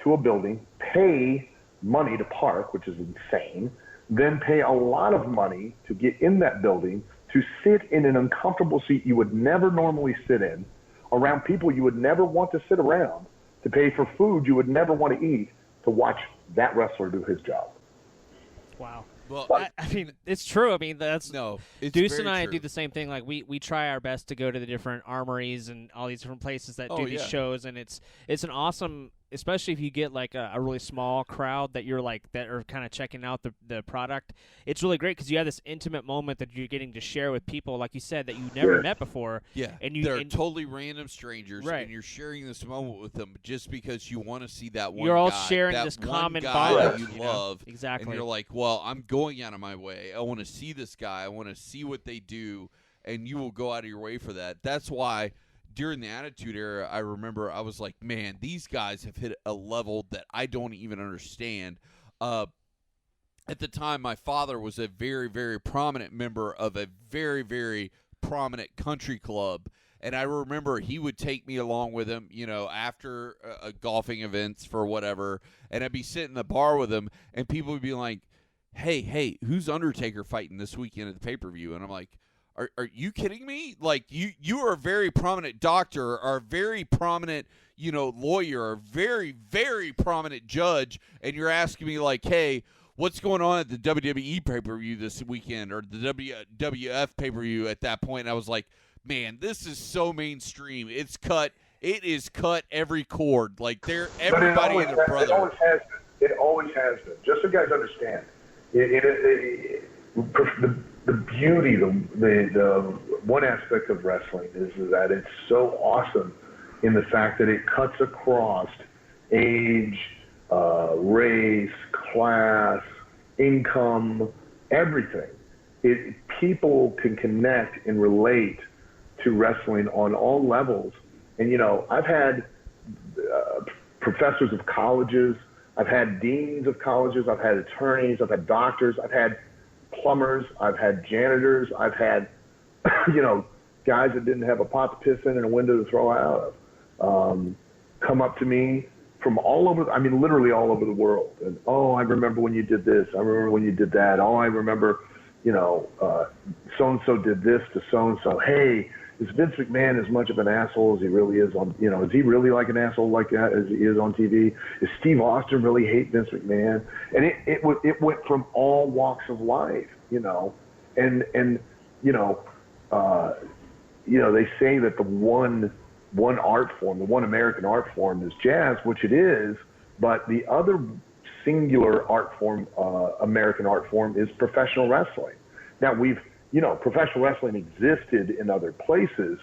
Speaker 12: to a building, pay money to park, which is insane, then pay a lot of money to get in that building, to sit in an uncomfortable seat you would never normally sit in, around people you would never want to sit around, to pay for food you would never want to eat, to watch that wrestler do his job.
Speaker 7: Wow.
Speaker 6: Well,
Speaker 7: I mean, it's true. I mean,
Speaker 6: it's
Speaker 7: Deuce and I
Speaker 6: true.
Speaker 7: do the same thing. Like we try our best to go to the different armories and all these different places that do these shows, and it's an awesome, especially if you get like a really small crowd that are kind of checking out the product. It's really great because you have this intimate moment that you're getting to share with people, like you said, that you never met before.
Speaker 6: Yeah,
Speaker 7: and
Speaker 6: they're totally random strangers,
Speaker 7: right.
Speaker 6: And you're sharing this moment with them just because you want to see that one.
Speaker 7: You're all
Speaker 6: guy,
Speaker 7: sharing
Speaker 6: that
Speaker 7: this
Speaker 6: one
Speaker 7: common
Speaker 6: guy
Speaker 7: bond
Speaker 6: that you love,
Speaker 7: exactly.
Speaker 6: And you're like, well, I'm going out of my way. I want to see this guy. I want to see what they do, and you will go out of your way for that. That's why during the Attitude Era, I remember I was like, man, these guys have hit a level that I don't even understand. At the time, my father was a very, very prominent member of a very, very prominent country club. And I remember he would take me along with him, after golfing events for whatever. And I'd be sitting in the bar with him, and people would be like, hey, who's Undertaker fighting this weekend at the pay-per-view? And I'm like, are you kidding me? Like, you are a very prominent doctor, or a very prominent, lawyer, or very, very prominent judge, and you're asking me, like, hey, what's going on at the WWE pay-per-view this weekend, or the WWF pay-per-view at that point? And I was like, man, this is so mainstream. It is cut every cord. Like, everybody and their brother.
Speaker 12: It always has been. Just so you guys understand, the beauty, the one aspect of wrestling is that it's so awesome in the fact that it cuts across age, race, class, income, everything. People can connect and relate to wrestling on all levels. And, I've had professors of colleges, I've had deans of colleges, I've had attorneys, I've had doctors, I've had plumbers, I've had janitors, I've had, guys that didn't have a pot to piss in and a window to throw out of, come up to me from all over, literally all over the world. And, I remember when you did this. I remember when you did that. I remember, so-and-so did this to so-and-so. Hey, is Vince McMahon as much of an asshole as he really is on, is he really like an asshole like that as he is on TV? Is Steve Austin really hate Vince McMahon? And it went from all walks of life, and they say that the one art form, the one American art form is jazz, which it is, but the other singular art form, American art form, is professional wrestling. Now professional wrestling existed in other places,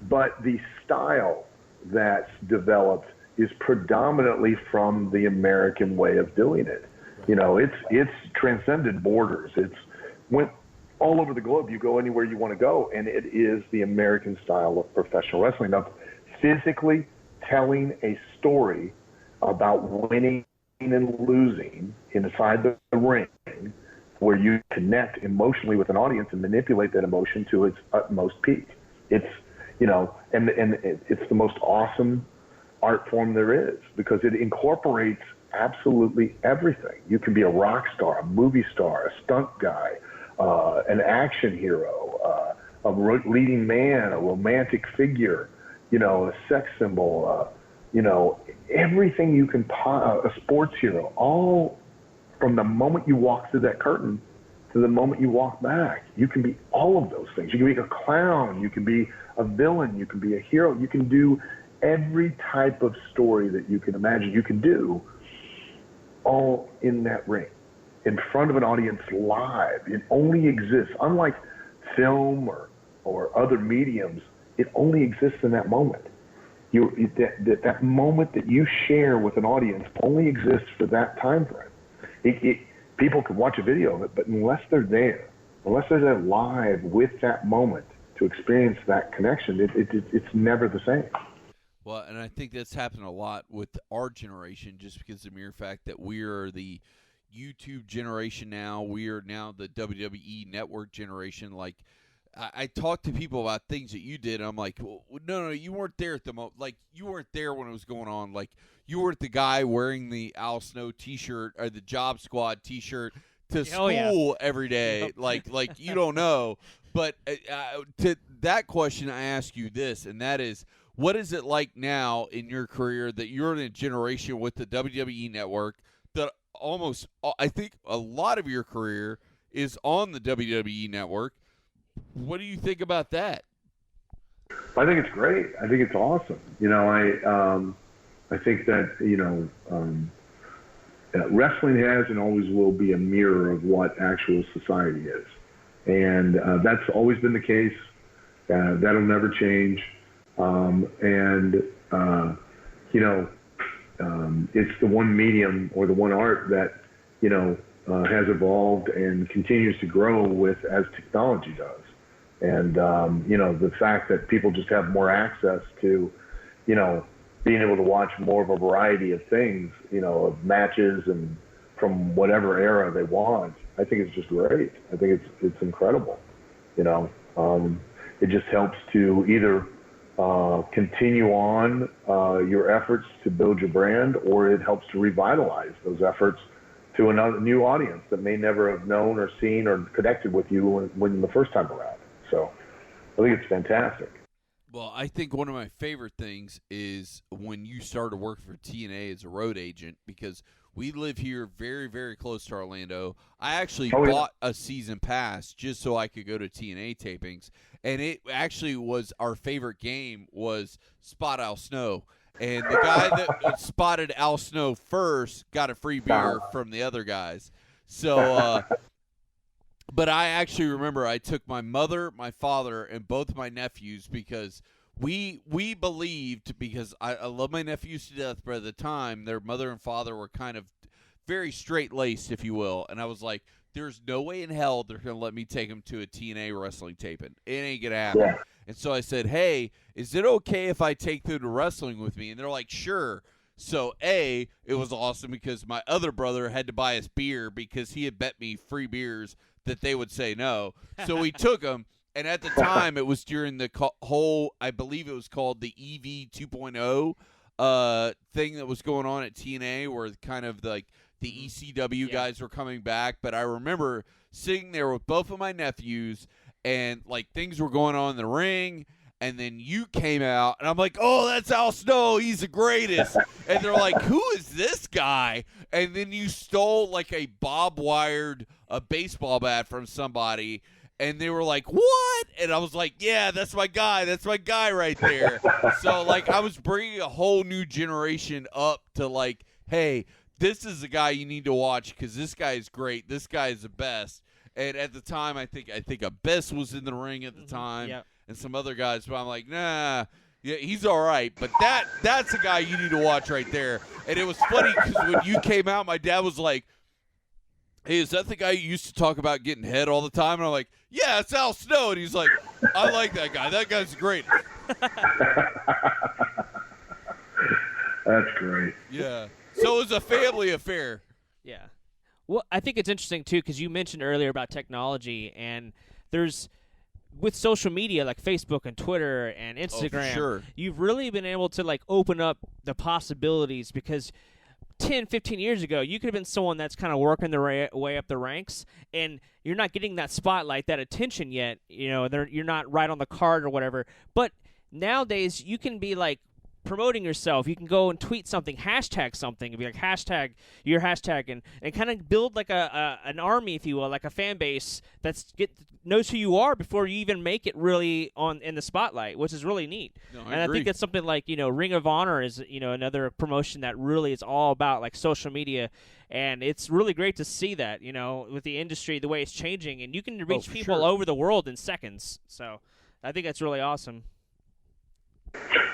Speaker 12: but the style that's developed is predominantly from the American way of doing it. It's transcended borders. It's went all over the globe. You go anywhere you want to go, and it is the American style of professional wrestling, of physically telling a story about winning and losing inside the ring, where you connect emotionally with an audience and manipulate that emotion to its utmost peak. It's, and it's the most awesome art form there is, because it incorporates absolutely everything. You can be a rock star, a movie star, a stunt guy, an action hero, a leading man, a romantic figure, a sex symbol, everything you can, a sports hero, all from the moment you walk through that curtain to the moment you walk back. You can be all of those things. You can be a clown, you can be a villain, you can be a hero, you can do every type of story that you can imagine you can do, all in that ring, in front of an audience live. It only exists, unlike film or other mediums, it only exists in that moment. That moment that you share with an audience only exists for that time frame. People can watch a video of it, but unless they're there live with that moment to experience that connection, it's never the same.
Speaker 6: Well, and I think that's happened a lot with our generation, just because of the mere fact that we are the YouTube generation now. We are now the WWE Network generation. Like, I talk to people about things that you did. And I'm like, well, no, you weren't there at the moment. Like, you weren't there when it was going on. Like, you weren't the guy wearing the Al Snow T-shirt or the Job Squad T-shirt to school every day. Like you don't know. But to that question, I ask you this, and that is, what is it like now in your career that you're in a generation with the WWE Network that almost, I think a lot of your career is on the WWE Network? What do you think about that?
Speaker 12: I think it's great. I think it's awesome. I think that, wrestling has and always will be a mirror of what actual society is. And that's always been the case. That'll never change. It's the one medium or the one art that, has evolved and continues to grow with as technology does. And, the fact that people just have more access to, being able to watch more of a variety of things, of matches and from whatever era they want, I think it's just great. I think it's incredible. it just helps to either continue on your efforts to build your brand, or it helps to revitalize those efforts to another new audience that may never have known or seen or connected with you when the first time around. So I think it's fantastic.
Speaker 6: Well, I think one of my favorite things is when you started working for TNA as a road agent, because we live here very, very close to Orlando. I actually bought a season pass just so I could go to TNA tapings, and it actually was our favorite game was Spot Al Snow. And the guy that spotted Al Snow first got a free beer from the other guys. So, but I actually remember I took my mother, my father, and both my nephews because we believed, because I love my nephews to death, but at the time their mother and father were kind of very straight-laced, if you will. And I was like, there's no way in hell they're going to let me take them to a TNA wrestling taping. It ain't going to happen. Yeah. And so I said, hey, is it okay if I take them to wrestling with me? And they're like, sure. So, it was awesome because my other brother had to buy us beer because he had bet me free beers that they would say no. So we took them, and at the time it was during the whole, I believe it was called the EV 2.0 thing that was going on at TNA, where kind of like the ECW guys were coming back. But I remember sitting there with both of my nephews, and like things were going on in the ring, and then you came out, and I'm like, oh, that's Al Snow, he's the greatest. And they're like, who is this guy? And then you stole like a bob-wired baseball bat from somebody, and they were like, what? And I was like, yeah, that's my guy right there. So like I was bringing a whole new generation up to like, hey, this is the guy you need to watch because this guy is great, this guy is the best. And at the time, I think Abyss was in the ring at the time, and some other guys. But I'm like, nah, yeah, he's all right. But that's a guy you need to watch right there. And it was funny because when you came out, my dad was like, hey, is that the guy you used to talk about getting head all the time? And I'm like, yeah, it's Al Snow. And he's like, I like that guy. That guy's great.
Speaker 12: That's great.
Speaker 6: Yeah. So it was a family affair.
Speaker 7: Yeah. Well, I think it's interesting, too, because you mentioned earlier about technology, and there's, with social media like Facebook and Twitter and Instagram, you've really been able to, like, open up the possibilities because 10, 15 years ago, you could have been someone that's kind of working their way up the ranks, and you're not getting that spotlight, that attention yet. You know, you're not right on the card or whatever. But nowadays, you can be, like, promoting yourself. You can go and tweet something, hashtag something, and be like, hashtag your hashtag, and kind of build like an army, if you will, like a fan base knows who you are before you even make it really in the spotlight, which is really neat.
Speaker 6: No,
Speaker 7: I think that's something like, Ring of Honor is, another promotion that really is all about like social media, and it's really great to see that, with the industry, the way it's changing, and you can reach people over the world in seconds. So I think that's really awesome.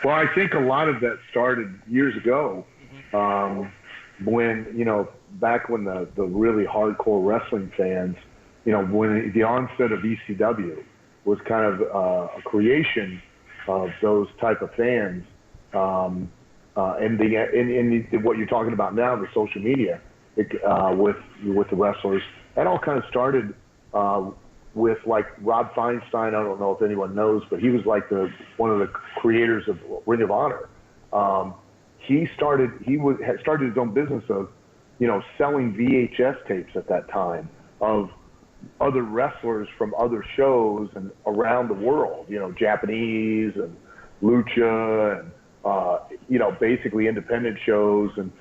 Speaker 12: Well, I think a lot of that started years ago when, back when the really hardcore wrestling fans, when the onset of ECW was kind of a creation of those type of fans. And what you're talking about now, the social media with the wrestlers, that all kind of started with like Rob Feinstein. I don't know if anyone knows, but he was like one of the creators of Ring of Honor. He started his own business of, selling VHS tapes at that time of other wrestlers from other shows and around the world, Japanese and lucha and, basically independent shows, and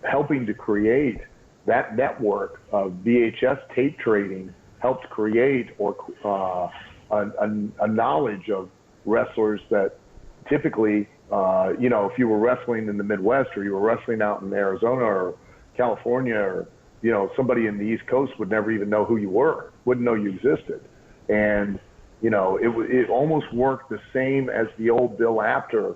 Speaker 12: helping to create that network of VHS tape trading helped create a knowledge of wrestlers that typically, if you were wrestling in the Midwest or you were wrestling out in Arizona or California or, somebody in the East Coast would never even know who you were, wouldn't know you existed. And, it almost worked the same as the old Bill Apter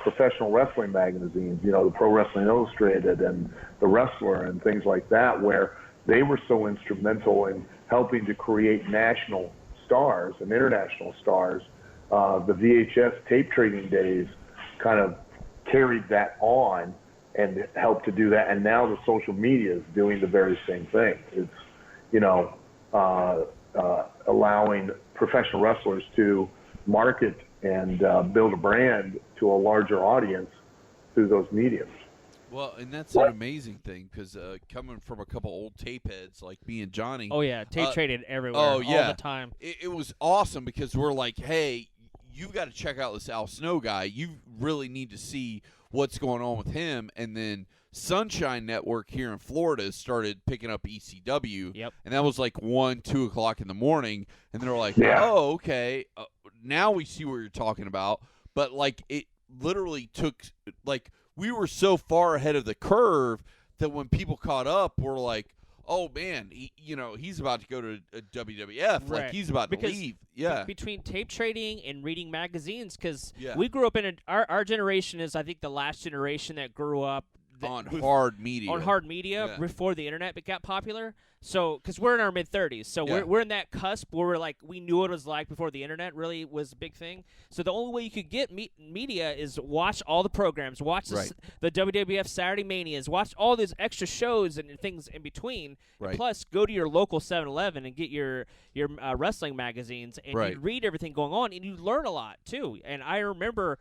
Speaker 12: professional wrestling magazines, the Pro Wrestling Illustrated and The Wrestler and things like that, where they were so instrumental in helping to create national stars and international stars. The VHS tape trading days kind of carried that on and helped to do that. And now the social media is doing the very same thing. It's, allowing professional wrestlers to market and build a brand to a larger audience through those mediums.
Speaker 6: Well, and that's an amazing thing because coming from a couple old tape heads like me and Johnny.
Speaker 7: Oh, yeah. Tape traded everywhere
Speaker 6: all
Speaker 7: the time.
Speaker 6: It was awesome because we're like, hey, you've got to check out this Al Snow guy. You really need to see what's going on with him. And then Sunshine Network here in Florida started picking up ECW.
Speaker 7: Yep.
Speaker 6: And that was like 1, 2 o'clock in the morning. And they were like,
Speaker 12: Yeah.
Speaker 6: oh, okay. Now we see what you're talking about. But, like, it literally took, like, we were so far ahead of the curve that when people caught up, we're like, oh, man, he's about to go to a WWF.
Speaker 7: Right.
Speaker 6: Like, he's about to leave. Yeah.
Speaker 7: Between tape trading and reading magazines, because
Speaker 6: Yeah.
Speaker 7: we grew up in our generation is, I think, the last generation that grew up
Speaker 6: on hard media.
Speaker 7: On hard media before the internet got popular. So, because we're in our mid-30s, so we're in that cusp where we're like, we knew what it was like before the internet really was a big thing. So the only way you could get media is watch all the programs, watch the WWF Saturday Manias, watch all these extra shows and things in between.
Speaker 6: Right.
Speaker 7: Plus, go to your local 7-Eleven and get your wrestling magazines, and you read everything going on, and you learn a lot too. And I remember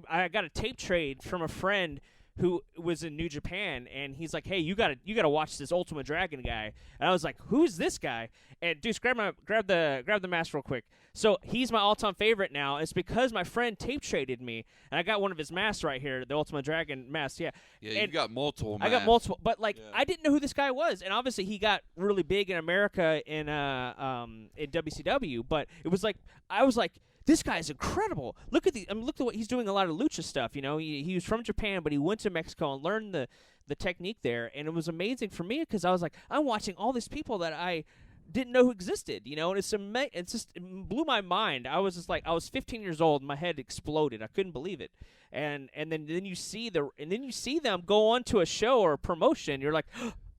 Speaker 7: I got a tape trade from a friend who was in New Japan, and he's like, "Hey, you gotta watch this Ultimate Dragon guy." And I was like, "Who's this guy?" And dude, grab the mask real quick. So he's my all-time favorite now. It's because my friend tape traded me, and I got one of his masks right here, the Ultimate Dragon mask. Yeah,
Speaker 6: yeah, you got multiple.
Speaker 7: I got multiple, but I didn't know who this guy was, and obviously he got really big in America in WCW. But it was like I was like, this guy's incredible. Look at look at what he's doing. A lot of lucha stuff. You know, he was from Japan, but he went to Mexico and learned the technique there, and it was amazing for me because I was like, I'm watching all these people that I didn't know who existed. You know, and it blew my mind. I was just like, I was 15 years old, and my head exploded. I couldn't believe it. And then you see them go on to a show or a promotion. You're like,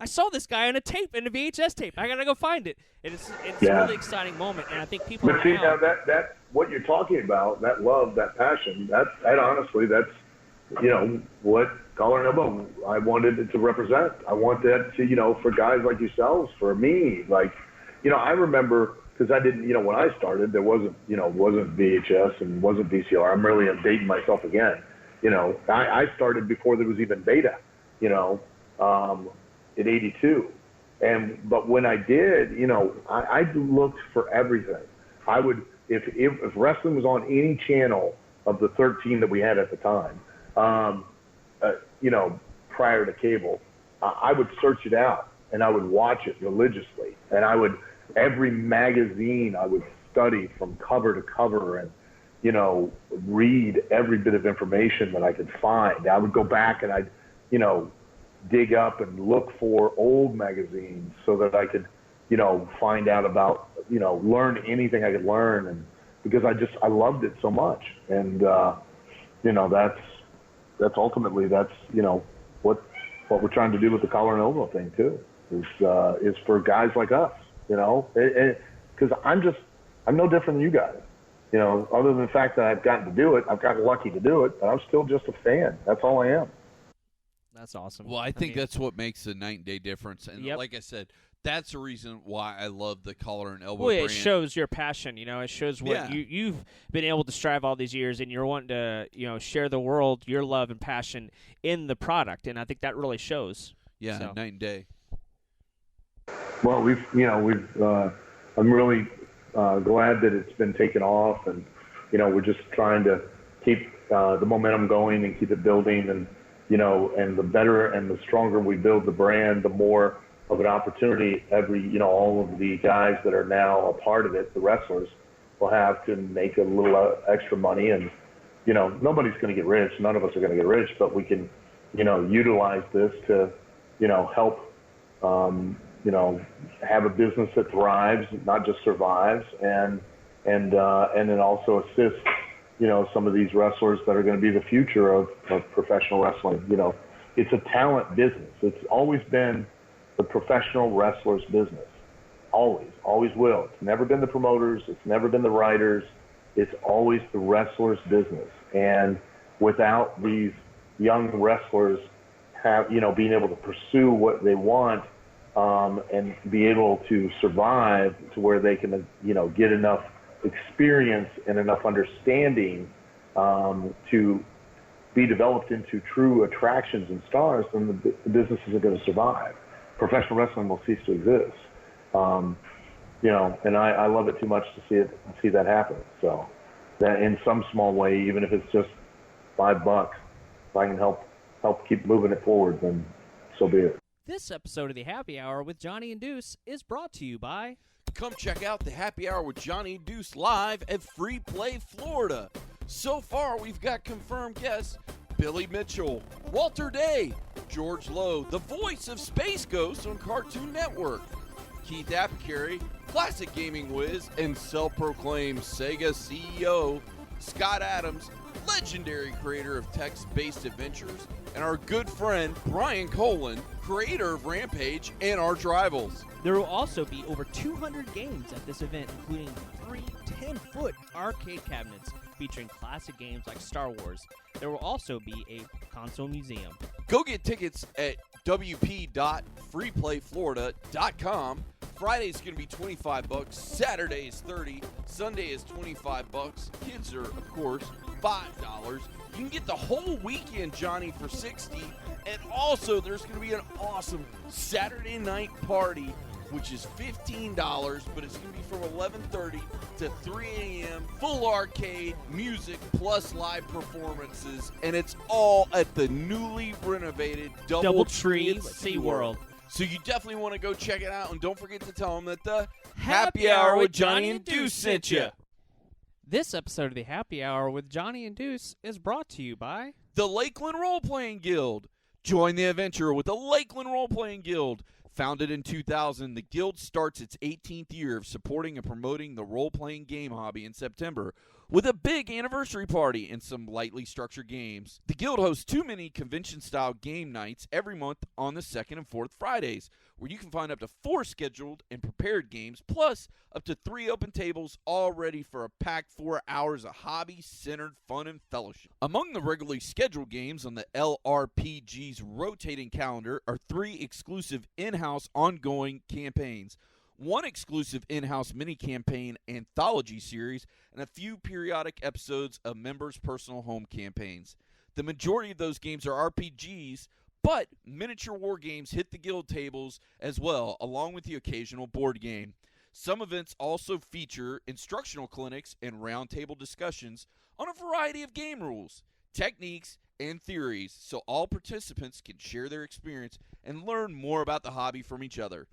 Speaker 7: I saw this guy on a tape, in a VHS tape. I gotta go find it. And it's a really exciting moment, and I think people.
Speaker 12: But see, now that what you're talking about, that love, that passion, that honestly, that's what Collar and Elbow I wanted it to represent. I want that to for guys like yourselves, for me, like I remember because I didn't when I started there wasn't wasn't VHS and wasn't VCR. I'm really dating myself again. I started before there was even beta. In '82, but when I did, I looked for everything. I would if wrestling was on any channel of the 13 that we had at the time, prior to cable, I would search it out and I would watch it religiously, and every magazine I would study from cover to cover and read every bit of information that I could find. I would go back and I'd dig up and look for old magazines so that I could, find out about, learn anything I could learn. And because I loved it so much. And, that's ultimately, what we're trying to do with the Collar and Elbow thing too, is for guys like us, because I'm no different than you guys, other than the fact that I've gotten to do it, I've gotten lucky to do it, but I'm still just a fan. That's all I am.
Speaker 7: That's awesome.
Speaker 6: Well, I think that's what makes the night and day difference. And like I said, that's the reason why I love the Collar and Elbow brand.
Speaker 7: It shows your passion, It shows what you've been able to strive all these years, and you're wanting to, share the world your love and passion in the product, and I think that really shows.
Speaker 6: Yeah,
Speaker 7: so.
Speaker 6: Night and day.
Speaker 12: Well, I'm really glad that it's been taken off, and we're just trying to keep the momentum going and keep it building, and and the better and the stronger we build the brand, the more of an opportunity all of the guys that are now a part of it, the wrestlers, will have to make a little extra money. And, nobody's going to get rich. None of us are going to get rich, but we can, utilize this to, help, have a business that thrives, not just survives, and then also assist some of these wrestlers that are going to be the future of professional wrestling. It's a talent business. It's always been the professional wrestler's business. Always will. It's never been the promoters. It's never been the writers. It's always the wrestler's business. And without these young wrestlers being able to pursue what they want, and be able to survive to where they can, get enough experience and enough understanding to be developed into true attractions and stars, then the business isn't going to survive. Professional wrestling will cease to exist. And I love it too much to see that happen. So that in some small way, even if it's just $5, if I can help keep moving it forward, then so be it.
Speaker 7: This episode of the Happy Hour with Johnny and Deuce is brought to you by...
Speaker 6: Come check out the Happy Hour with Johnny and Deuce live at Free Play, Florida. So far, we've got confirmed guests Billy Mitchell, Walter Day, George Lowe, the voice of Space Ghost on Cartoon Network, Keith Apicary, classic gaming whiz and self-proclaimed Sega CEO, Scott Adams, legendary creator of text-based adventures, and our good friend Brian Colin, creator of Rampage and Arch Rivals.
Speaker 7: There will also be over 200 games at this event, including 3 10-foot arcade cabinets featuring classic games like Star Wars. There will also be a console museum.
Speaker 6: Go get tickets at wp.freeplayflorida.com. Friday's going to be $25, Saturday is $30, Sunday is $25. Kids are, of course, $5. You can get the whole weekend, Johnny, for $60. And also, there's going to be an awesome Saturday night party, which is $15, but it's going to be from 11:30 to 3 a.m. Full arcade, music, plus live performances. And it's all at the newly renovated
Speaker 7: Doubletree SeaWorld.
Speaker 6: So you definitely want to go check it out. And don't forget to tell them that the Happy Hour with Johnny and Deuce sent you.
Speaker 7: This episode of the Happy Hour with Johnny and Deuce is brought to you by
Speaker 6: the Lakeland Role-Playing Guild. Join the adventure with the Lakeland Role-Playing Guild. Founded in 2000, the Guild starts its 18th year of supporting and promoting the role-playing game hobby in September with a big anniversary party and some lightly structured games. The Guild hosts 2 mini convention-style game nights every month on the 2nd and 4th Fridays, where you can find up to 4 scheduled and prepared games, plus up to 3 open tables, all ready for a packed 4 hours of hobby-centered fun and fellowship. Among the regularly scheduled games on the LRPG's rotating calendar are 3 exclusive in-house ongoing campaigns, 1 exclusive in-house mini-campaign anthology series, and a few periodic episodes of members' personal home campaigns. The majority of those games are RPGs, but miniature war games hit the Guild tables as well, along with the occasional board game. Some events also feature instructional clinics and roundtable discussions on a variety of game rules, techniques, and theories, so all participants can share their experience and learn more about the hobby from each other.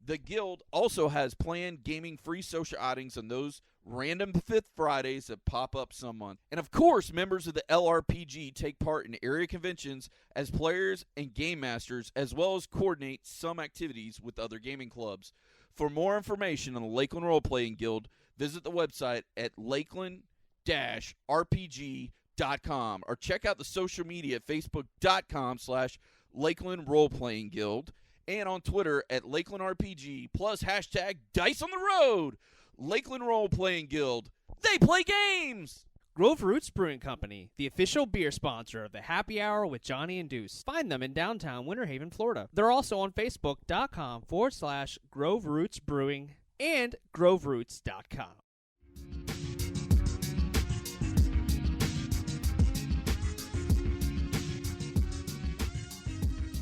Speaker 6: The Guild also has planned gaming-free social outings on those random 5th Fridays that pop up some month. And of course, members of the LRPG take part in area conventions as players and game masters, as well as coordinate some activities with other gaming clubs. For more information on the Lakeland Role-Playing Guild, visit the website at lakeland-rpg.com or check out the social media at facebook.com/Lakeland Role-Playing Guild. And on Twitter at Lakeland RPG, plus hashtag Dice on the Road. Lakeland Role-Playing Guild. They play games!
Speaker 7: Grove Roots Brewing Company, the official beer sponsor of the Happy Hour with Johnny and Deuce. Find them in downtown Winter Haven, Florida. They're also on Facebook.com/Grove Roots Brewing and GroveRoots.com.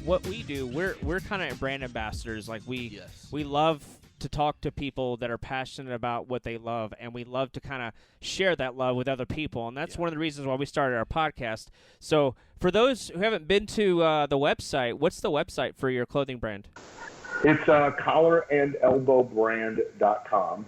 Speaker 7: What we do, we're kind of brand ambassadors. Like we love to talk to people that are passionate about what they love, and we love to kind of share that love with other people, and that's one of the reasons why we started our podcast. So for those who haven't been to the website, what's the website for your clothing brand?
Speaker 12: It's collarandelbowbrand.com.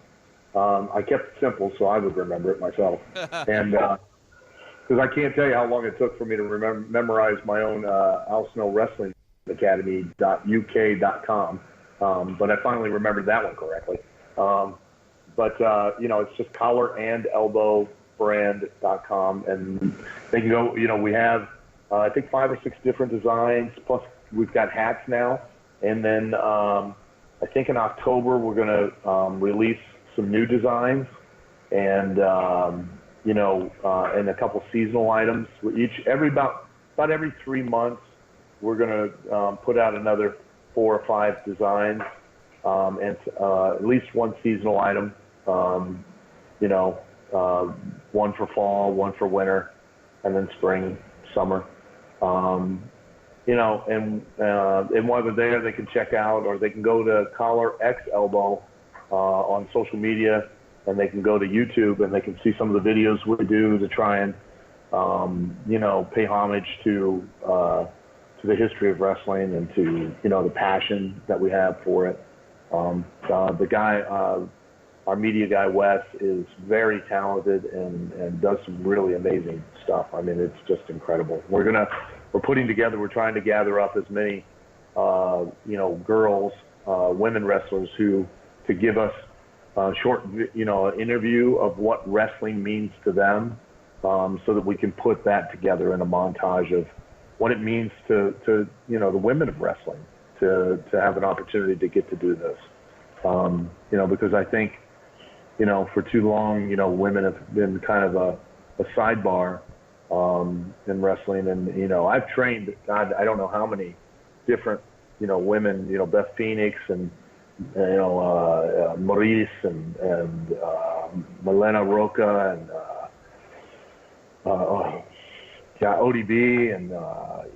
Speaker 12: I kept it simple so I would remember it myself. And because I can't tell you how long it took for me to memorize my own Al Snow Wrestling Academy.uk.com. But I finally remembered that one correctly. It's just collarandelbowbrand.com. And they can go, we have, I think 5 or 6 different designs, plus we've got hats now. And then I think in October we're going to release some new designs and, and a couple seasonal items. About every 3 months, we're going to put out another 4 or 5 designs and at least one seasonal item. you know, one for fall, one for winter, and then spring, summer. You know, and while they're there, they can check out, or they can go to Collar X Elbow on social media, and they can go to YouTube and they can see some of the videos we do to try and, you know, pay homage to the history of wrestling and to, you know, the passion that we have for it. The guy, our media guy, Wes, is very talented and does some really amazing stuff. I mean, it's just incredible. We're trying to gather up as many, you know, girls, women wrestlers to give us a short, you know, an interview of what wrestling means to them, so that we can put that together in a montage of what it means to you know, the women of wrestling to have an opportunity to get to do this. You know, because I think, you know, for too long, you know, women have been kind of a sidebar in wrestling. And, you know, I've trained, God, I don't know how many different, you know, women, you know, Beth Phoenix and, you know, Maurice and Milena Roca and ODB and,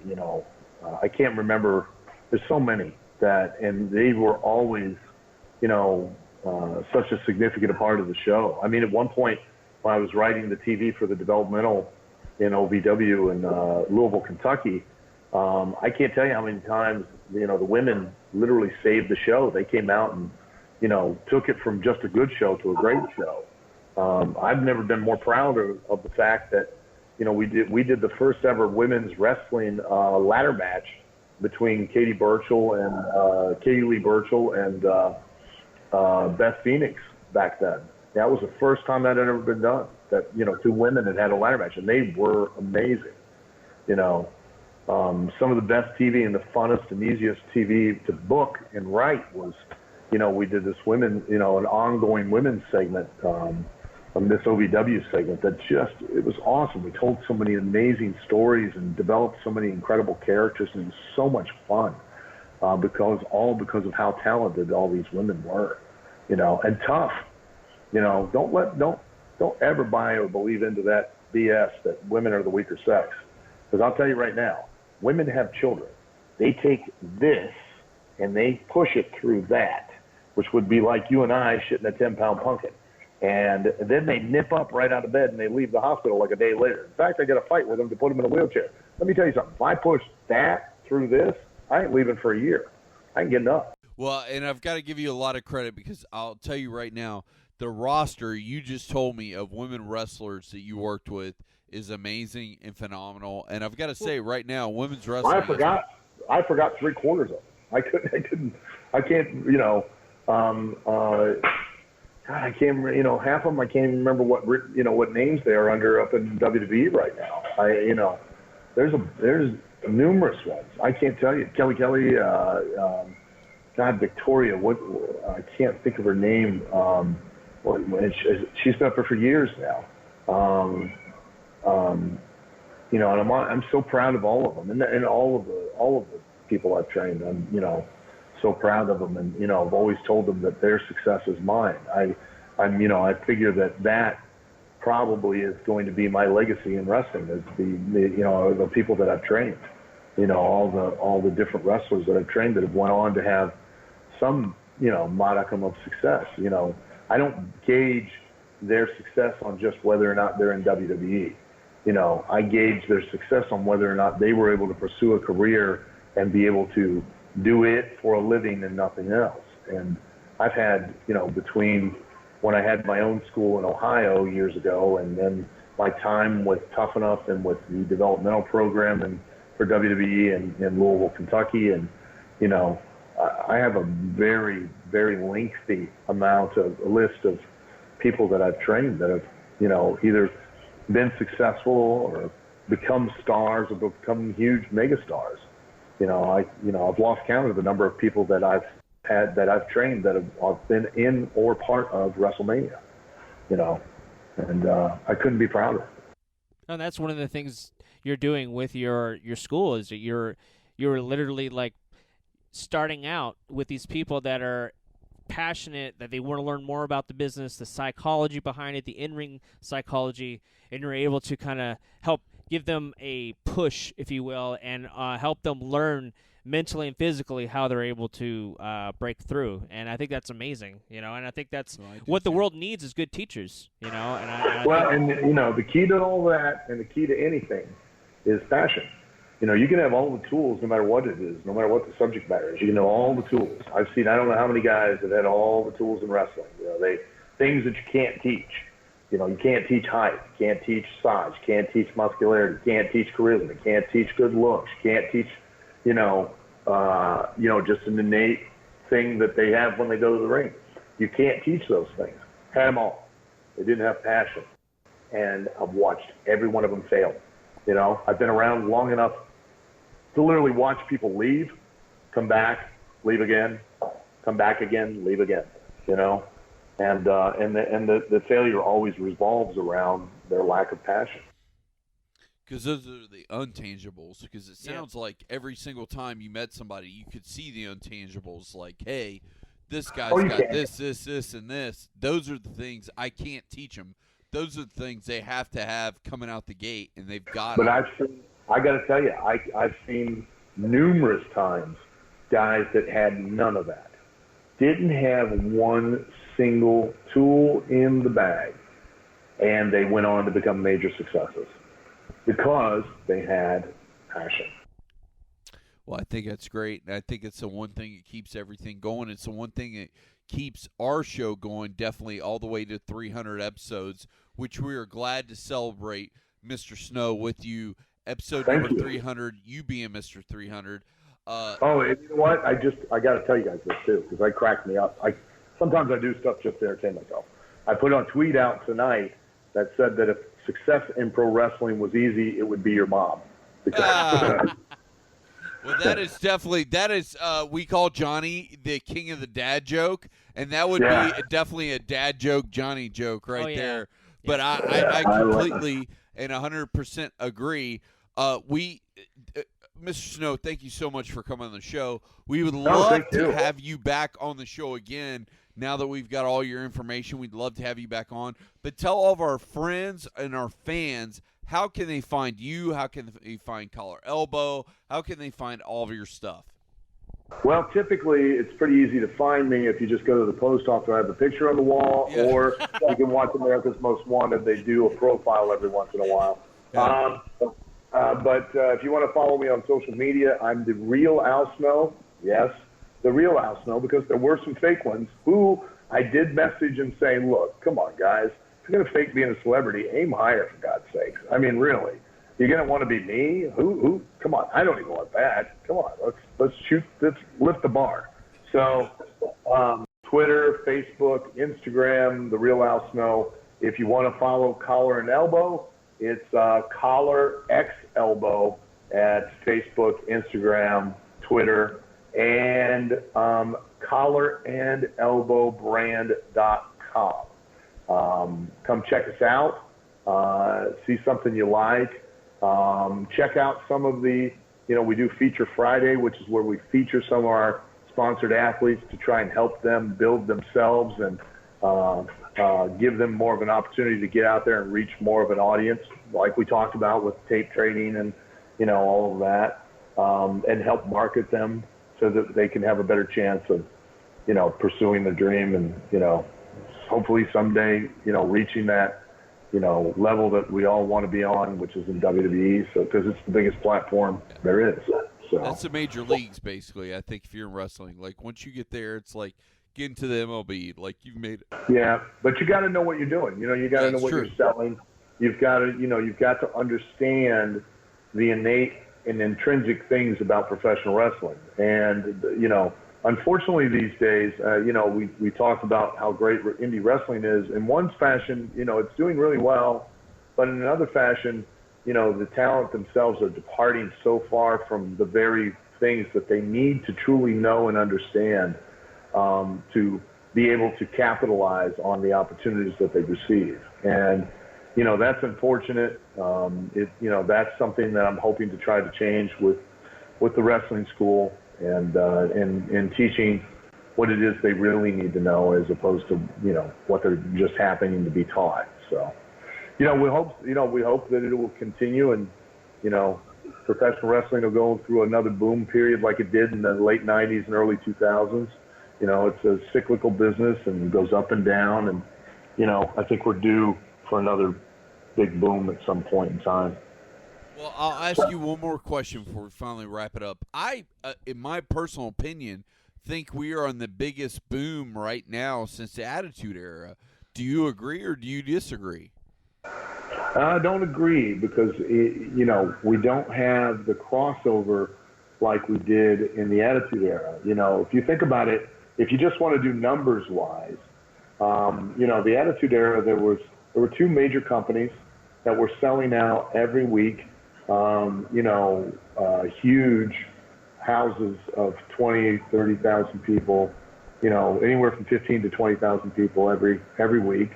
Speaker 12: you know, I can't remember. There's so many that, and they were always, you know, such a significant part of the show. I mean, at one point when I was writing the TV for the developmental in OVW in Louisville, Kentucky, I can't tell you how many times, you know, the women literally saved the show. They came out and, you know, took it from just a good show to a great show. I've never been more proud of the fact that, you know, we did the first ever women's wrestling ladder match between Katie Lee Burchill and Beth Phoenix back then. That was the first time that had ever been done, that, you know, two women had a ladder match, and they were amazing. You know, some of the best TV and the funnest and easiest TV to book and write was, you know, we did this women, you know, an ongoing women's segment, this OVW segment that just, it was awesome. We told so many amazing stories and developed so many incredible characters, and it was so much fun because of how talented all these women were, you know, and tough. You know, don't ever buy or believe into that BS that women are the weaker sex. Because I'll tell you right now, women have children. They take this and they push it through that, which would be like you and I shitting a 10-pound pumpkin. And then they nip up right out of bed and they leave the hospital like a day later. In fact, I got to fight with them to put them in a wheelchair. Let me tell you something. If I push that through this, I ain't leaving for a year. I ain't getting up.
Speaker 6: Well, and I've got to give you a lot of credit because I'll tell you right now, the roster you just told me of women wrestlers that you worked with is amazing and phenomenal. And I've got to say right now, women's wrestling.
Speaker 12: I forgot 3/4 of them. I can't, you know, God, I can't, you know, half of them I can't even remember what names they are under up in WWE right now. You know, there's numerous ones. I can't tell you. Kelly, God, Victoria, I can't think of her name. She's been up there for years now. You know, and I'm so proud of all of them, and all of the people I've trained. I'm, you know, so proud of them, and, you know, I've always told them that their success is mine. I'm, you know, I figure that probably is going to be my legacy in wrestling, is the you know, the people that I've trained. You know, all the different wrestlers that I've trained that have went on to have some, you know, modicum of success. You know, I don't gauge their success on just whether or not they're in WWE. You know, I gauge their success on whether or not they were able to pursue a career and be able to do it for a living and nothing else. And I've had, you know, between when I had my own school in Ohio years ago and then my time with Tough Enough and with the developmental program and for WWE in Louisville, Kentucky, and, you know, I have a very, very lengthy amount of a list of people that I've trained that have, you know, either been successful or become stars or become huge megastars. You know, I've lost count of the number of people that I've trained that have been in or part of WrestleMania. You know, and I couldn't be prouder.
Speaker 7: And that's one of the things you're doing with your school, is that you're literally like starting out with these people that are passionate, that they want to learn more about the business, the psychology behind it, the in-ring psychology, and you're able to kind of help give them a push, if you will, and help them learn mentally and physically how they're able to break through. And I think that's amazing, and I think that's what the world needs is good teachers, And
Speaker 12: the key to all that and the key to anything is passion. You can have all the tools no matter what it is, no matter what the subject matter is. You can know all the tools. I've seen, I don't know how many guys that had all the tools in wrestling. Things that you can't teach. You can't teach height, you can't teach size, you can't teach muscularity, you can't teach charisma, you can't teach good looks, you can't teach, just an innate thing that they have when they go to the ring. You can't teach those things. Had them all. They didn't have passion. And I've watched every one of them fail. I've been around long enough to literally watch people leave, come back, leave again, come back again, leave again, And the failure always revolves around their lack of passion.
Speaker 6: Because those are the intangibles. Because it sounds like every single time you met somebody, you could see the intangibles. Like, hey, this guy's got this, and this. Those are the things I can't teach them. Those are the things they have to have coming out the gate, and they've got.
Speaker 12: But I got to tell you, I've seen numerous times guys that had none of that, didn't have one single tool in the bag, and they went on to become major successes because they had passion.
Speaker 6: Well, I think that's great. I think it's the one thing that keeps everything going. It's the one thing that keeps our show going definitely all the way to 300 episodes, which we are glad to celebrate, Mr. Snow, with you. Episode number 300, you being Mr. 300.
Speaker 12: And you know what? I got to tell you guys this too, because I cracked me up. Sometimes I do stuff just to entertain myself. I put a tweet out tonight that said that if success in pro wrestling was easy, it would be your mom.
Speaker 6: Well, that is definitely, we call Johnny the king of the dad joke, and that would be definitely a dad joke, Johnny joke right there. But I completely and 100% agree. Mr. Snow, thank you so much for coming on the show. We would love to have you back on the show again. Now that we've got all your information, we'd love to have you back on. But tell all of our friends and our fans, how can they find you? How can they find Collar Elbow? How can they find all of your stuff?
Speaker 12: Well, typically, it's pretty easy to find me if you just go to the post office. I have a picture on the wall, or you can watch America's Most Wanted. They do a profile every once in a while.
Speaker 6: Yeah.
Speaker 12: But if you want to follow me on social media, I'm the real Al Snow. Yes, the real Al Snow, because there were some fake ones who I did message and say, look, come on, guys. If you're going to fake being a celebrity, aim higher, for God's sakes. I mean, really. You're going to want to be me? Who? Come on. I don't even want that. Come on. Let's shoot. Let's lift the bar. So Twitter, Facebook, Instagram, The Real Al Snow. If you want to follow Collar and Elbow, it's Collar X Elbow at Facebook, Instagram, Twitter, and collarandelbowbrand.com. Come check us out. See something you like. Check out some of the, we do Feature Friday, which is where we feature some of our sponsored athletes to try and help them build themselves and give them more of an opportunity to get out there and reach more of an audience, like we talked about with tape trading and, all of that, and help market them so that they can have a better chance of, pursuing their dream and, hopefully someday, reaching that, level that we all want to be on, which is in WWE. So, because it's the biggest platform there is. So
Speaker 6: that's the major leagues, basically. I think if you're in wrestling, like once you get there, it's like getting to the MLB. Like you've made it.
Speaker 12: Yeah, but you got to know what you're doing. You got to know what you're selling. You've got to, you've got to understand the innate and intrinsic things about professional wrestling. And unfortunately these days, we talked about how great indie wrestling is. In one fashion, it's doing really well, but in another fashion, the talent themselves are departing so far from the very things that they need to truly know and understand to be able to capitalize on the opportunities that they receive. And, that's unfortunate. That's something that I'm hoping to try to change with the wrestling school and in teaching, what it is they really need to know, as opposed to what they're just happening to be taught. So, we hope that it will continue, and professional wrestling will go through another boom period like it did in the late '90s and early 2000s. It's a cyclical business and goes up and down, and I think we're due for another big boom at some point in time.
Speaker 6: Well, I'll ask you one more question before we finally wrap it up. I, in my personal opinion, think we are on the biggest boom right now since the Attitude Era. Do you agree or do you disagree?
Speaker 12: I don't agree, because we don't have the crossover like we did in the Attitude Era. If you think about it, if you just want to do numbers wise, the Attitude Era, there were two major companies that were selling out every week. Huge houses of 20, 30,000 people, anywhere from 15 to 20,000 people every week.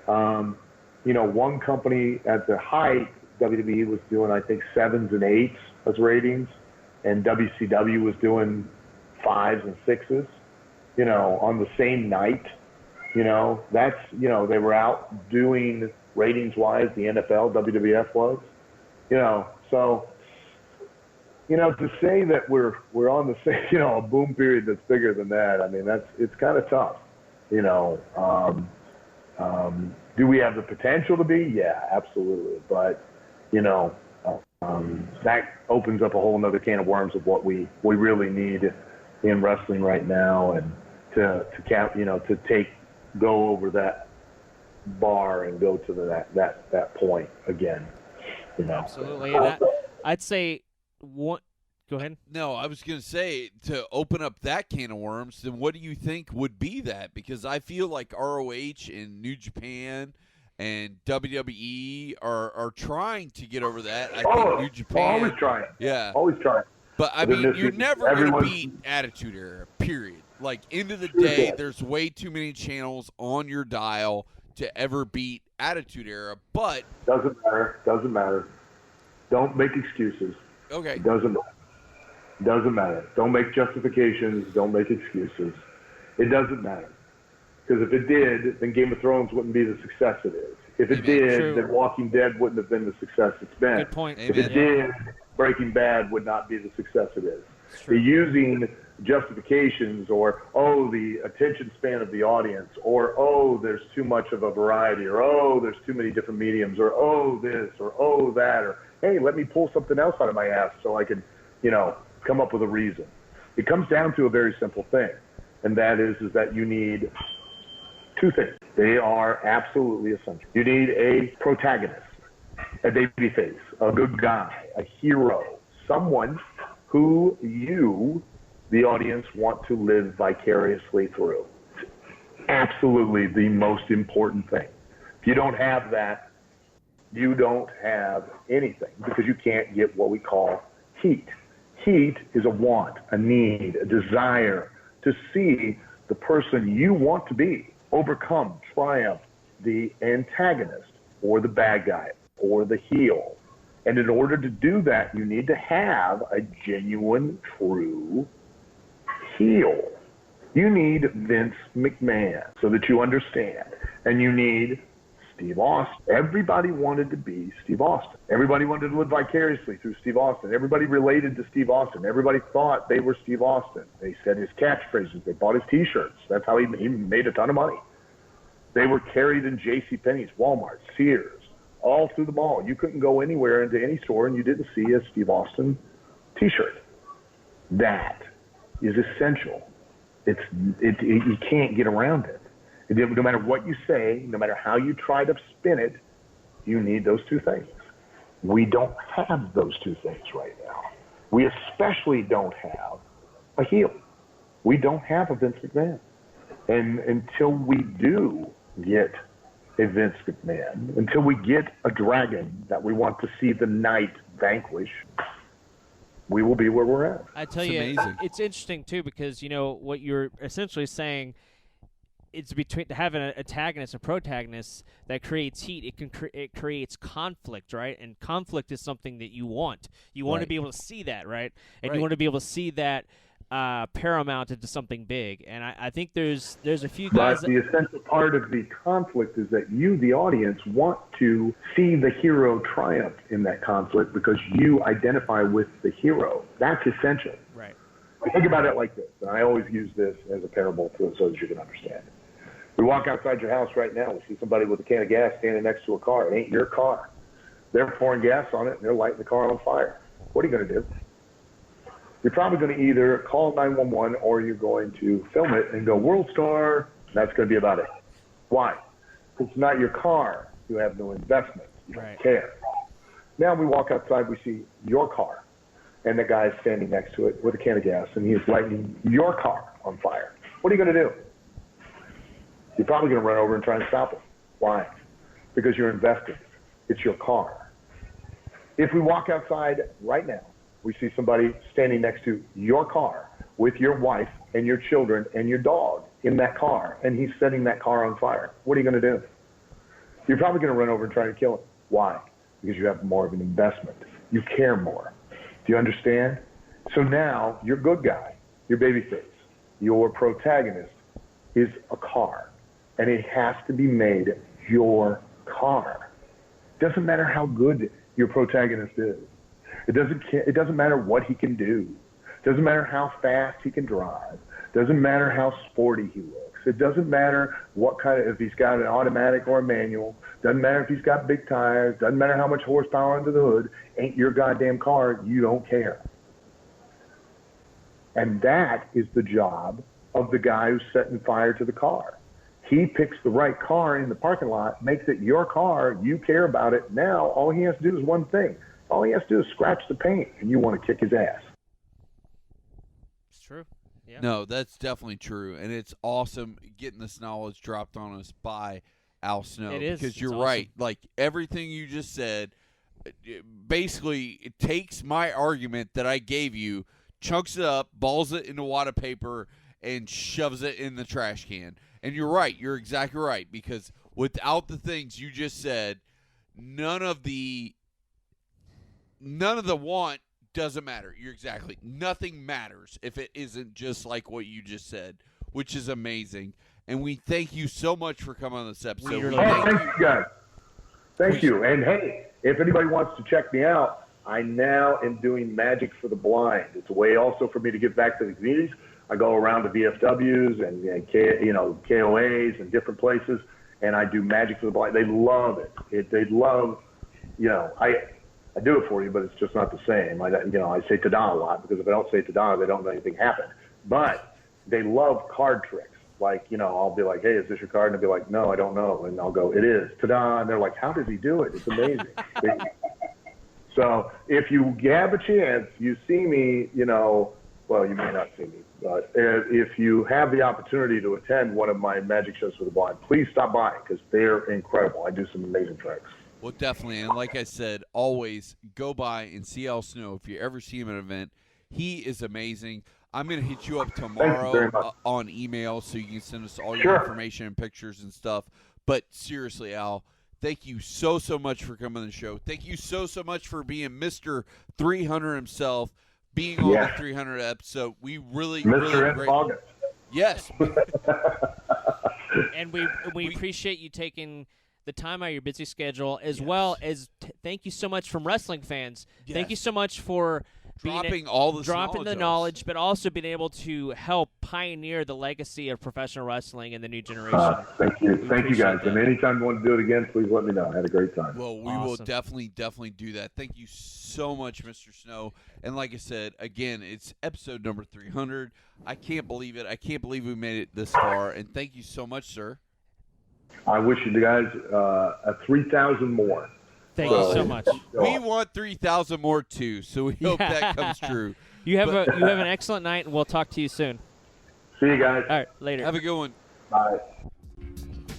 Speaker 12: One company at the height, WWE was doing, I think, 7s and 8s as ratings, and WCW was doing 5s and 6s, on the same night. That's, they were out doing ratings-wise the NFL, WWF was, so, to say that we're on the same, a boom period that's bigger than that, I mean, it's kind of tough, do we have the potential to be? Yeah, absolutely. But, that opens up a whole other can of worms of what we really need in wrestling right now, and to go over that bar and go to that point again.
Speaker 7: Absolutely. And I'd say one. Go ahead.
Speaker 6: No, I was going to say, to open up that can of worms, then what do you think would be that? Because I feel like ROH and New Japan and WWE are trying to get over that. I think New Japan.
Speaker 12: Always trying.
Speaker 6: Yeah.
Speaker 12: Always trying.
Speaker 6: But, I mean, you're never going to beat Attitude Era, period. Like, end of the day, there's way too many channels on your dial to ever beat Attitude Era, but...
Speaker 12: Doesn't matter. Don't make excuses.
Speaker 6: Okay.
Speaker 12: It doesn't matter. Don't make justifications. Don't make excuses. It doesn't matter. Because if it did, then Game of Thrones wouldn't be the success it is. If it did, then Walking Dead wouldn't have been the success it's been.
Speaker 7: Good point.
Speaker 12: If it did, Breaking Bad would not be the success it is. They're using justifications, or, the attention span of the audience, or, there's too much of a variety, or, there's too many different mediums, or, this, or, that, or, hey, let me pull something else out of my ass so I can, come up with a reason. It comes down to a very simple thing, and that is that you need two things. They are absolutely essential. You need a protagonist, a babyface, a good guy, a hero, someone who you, the audience, want to live vicariously through. Absolutely the most important thing. If you don't have that, you don't have anything, because you can't get what we call heat. Heat is a want, a need, a desire to see the person you want to be overcome, triumph the antagonist or the bad guy or the heel. And in order to do that, you need to have a genuine, true heel. You need Vince McMahon so that you understand. And you need Steve Austin. Everybody wanted to be Steve Austin. Everybody wanted to live vicariously through Steve Austin. Everybody related to Steve Austin. Everybody thought they were Steve Austin. They said his catchphrases. They bought his T-shirts. That's how he made a ton of money. They were carried in JCPenney's, Walmart, Sears, all through the mall. You couldn't go anywhere into any store and you didn't see a Steve Austin T-shirt. That is essential. You can't get around it. No matter what you say, no matter how you try to spin it, you need those two things. We don't have those two things right now. We especially don't have a heel. We don't have a Vince McMahon. And until we do get a Vince McMahon, until we get a dragon that we want to see the night vanquish, we will be where we're at.
Speaker 7: I tell you, it's interesting, too, because, what you're essentially saying, it's between having an antagonist and protagonist that creates heat. It creates conflict, right? And conflict is something that you want. You want to be able to see that, right? And you want to be able to see that paramount into something big. And I think there's a few guys.
Speaker 12: But the essential part of the conflict is that you, the audience, want to see the hero triumph in that conflict because you identify with the hero. That's essential.
Speaker 7: Right.
Speaker 12: Think about it like this, and I always use this as a parable so that you can understand. We walk outside your house right now, we see somebody with a can of gas standing next to a car. It ain't your car. They're pouring gas on it, and they're lighting the car on fire. What are you going to do? You're probably going to either call 911 or you're going to film it and go, World Star. That's going to be about it. Why? Because it's not your car. You have no investment. You don't care. Now we walk outside, we see your car, and the guy's standing next to it with a can of gas, and he's lighting your car on fire. What are you going to do? You're probably going to run over and try and stop him. Why? Because you're invested. It's your car. If we walk outside right now, we see somebody standing next to your car with your wife and your children and your dog in that car, and he's setting that car on fire. What are you going to do? You're probably going to run over and try to kill him. Why? Because you have more of an investment. You care more. Do you understand? So now your good guy, your babyface, your protagonist is a car, and it has to be made your car. Doesn't matter how good your protagonist is. It doesn't matter what he can do. It doesn't matter how fast he can drive. It doesn't matter how sporty he looks. It doesn't matter what kind of, if he's got an automatic or a manual. Doesn't matter if he's got big tires. Doesn't matter how much horsepower under the hood. Ain't your goddamn car. You don't care. And that is the job of the guy who's setting fire to the car. He picks the right car in the parking lot, makes it your car. You care about it. Now all he has to do is one thing. All he has to do is scratch the paint, and you want to kick his ass.
Speaker 7: It's true. Yeah.
Speaker 6: No, that's definitely true, and it's awesome getting this knowledge dropped on us by Al Snow.
Speaker 7: It is.
Speaker 6: Because you're
Speaker 7: awesome.
Speaker 6: right. Like, everything you just said, basically, it takes my argument that I gave you, chunks it up, balls it into water paper, and shoves it in the trash can. And you're right. You're exactly right. Because without the things you just said, none of the want doesn't matter. You're exactly. Nothing matters if it isn't just like what you just said, which is amazing. And we thank you so much for coming on this episode.
Speaker 12: Thank you, guys. Thank you. And hey, if anybody wants to check me out, I now am doing Magic for the Blind. It's a way also for me to give back to the communities. I go around to VFWs and KOAs and different places, and I do Magic for the Blind. They love it. They love, I do it for you, but it's just not the same. I say ta-da a lot because if I don't say ta-da, they don't know anything happened. But they love card tricks. Like, I'll be like, hey, is this your card? And they'll be like, no, I don't know. And I'll go, it is. Ta-da. And they're like, how does he do it? It's amazing. So if you have a chance, you see me, well, you may not see me, but if you have the opportunity to attend one of my magic shows for the blind, please stop by because they're incredible. I do some amazing tricks.
Speaker 6: Well, definitely. And like I said, always go by and see Al Snow. If you ever see him at an event, he is amazing. I'm going to hit you up tomorrow on email so you can send us all your information and pictures and stuff. But seriously, Al, thank you so much for coming on the show. Thank you so much for being Mr. 300 himself, being on the 300 episode. We really,
Speaker 12: Mr.
Speaker 6: really
Speaker 12: August.
Speaker 6: Yes.
Speaker 7: And we appreciate you taking the time out of your busy schedule, as well as thank you so much from wrestling fans.
Speaker 6: Yes.
Speaker 7: Thank you so much for
Speaker 6: dropping
Speaker 7: the knowledge, but also being able to help pioneer the legacy of professional wrestling in the new generation.
Speaker 12: Thank you. Thank you, guys. And anytime you want to do it again, please let me know. I had a great time.
Speaker 6: Well, we will definitely do that. Thank you so much, Mr. Snow. And like I said, again, it's episode number 300. I can't believe it. I can't believe we made it this far. And thank you so much, sir.
Speaker 12: I wish you guys a 3,000 more.
Speaker 7: Thank you so much.
Speaker 6: We want 3,000 more too, so we hope that comes true.
Speaker 7: You have an excellent night, and we'll talk to you soon.
Speaker 12: See you guys.
Speaker 7: All right, later.
Speaker 6: Have a good one.
Speaker 12: Bye.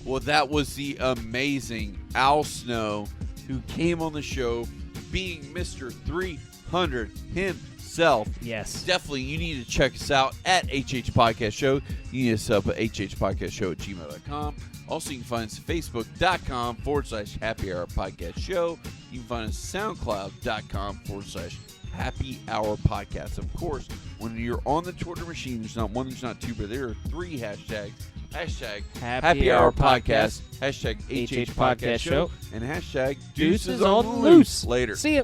Speaker 6: Well, that was the amazing Al Snow, who came on the show being Mr. 300 himself.
Speaker 7: Yes.
Speaker 6: Definitely, you need to check us out at HH Podcast Show. You need us up at hhpodcastshow@gmail.com. Also, you can find us at facebook.com/Happy Hour Podcast Show. You can find us at soundcloud.com/ Happy Hour Podcast. Of course, when you're on the Twitter machine, there's not one, there's not two, but there are 3 hashtags. Hashtag
Speaker 7: Happy Hour Podcast.
Speaker 6: Hashtag
Speaker 7: HH
Speaker 6: HH Podcast
Speaker 7: Show.
Speaker 6: And hashtag
Speaker 7: Deuces on the loose.
Speaker 6: Later.
Speaker 7: See ya.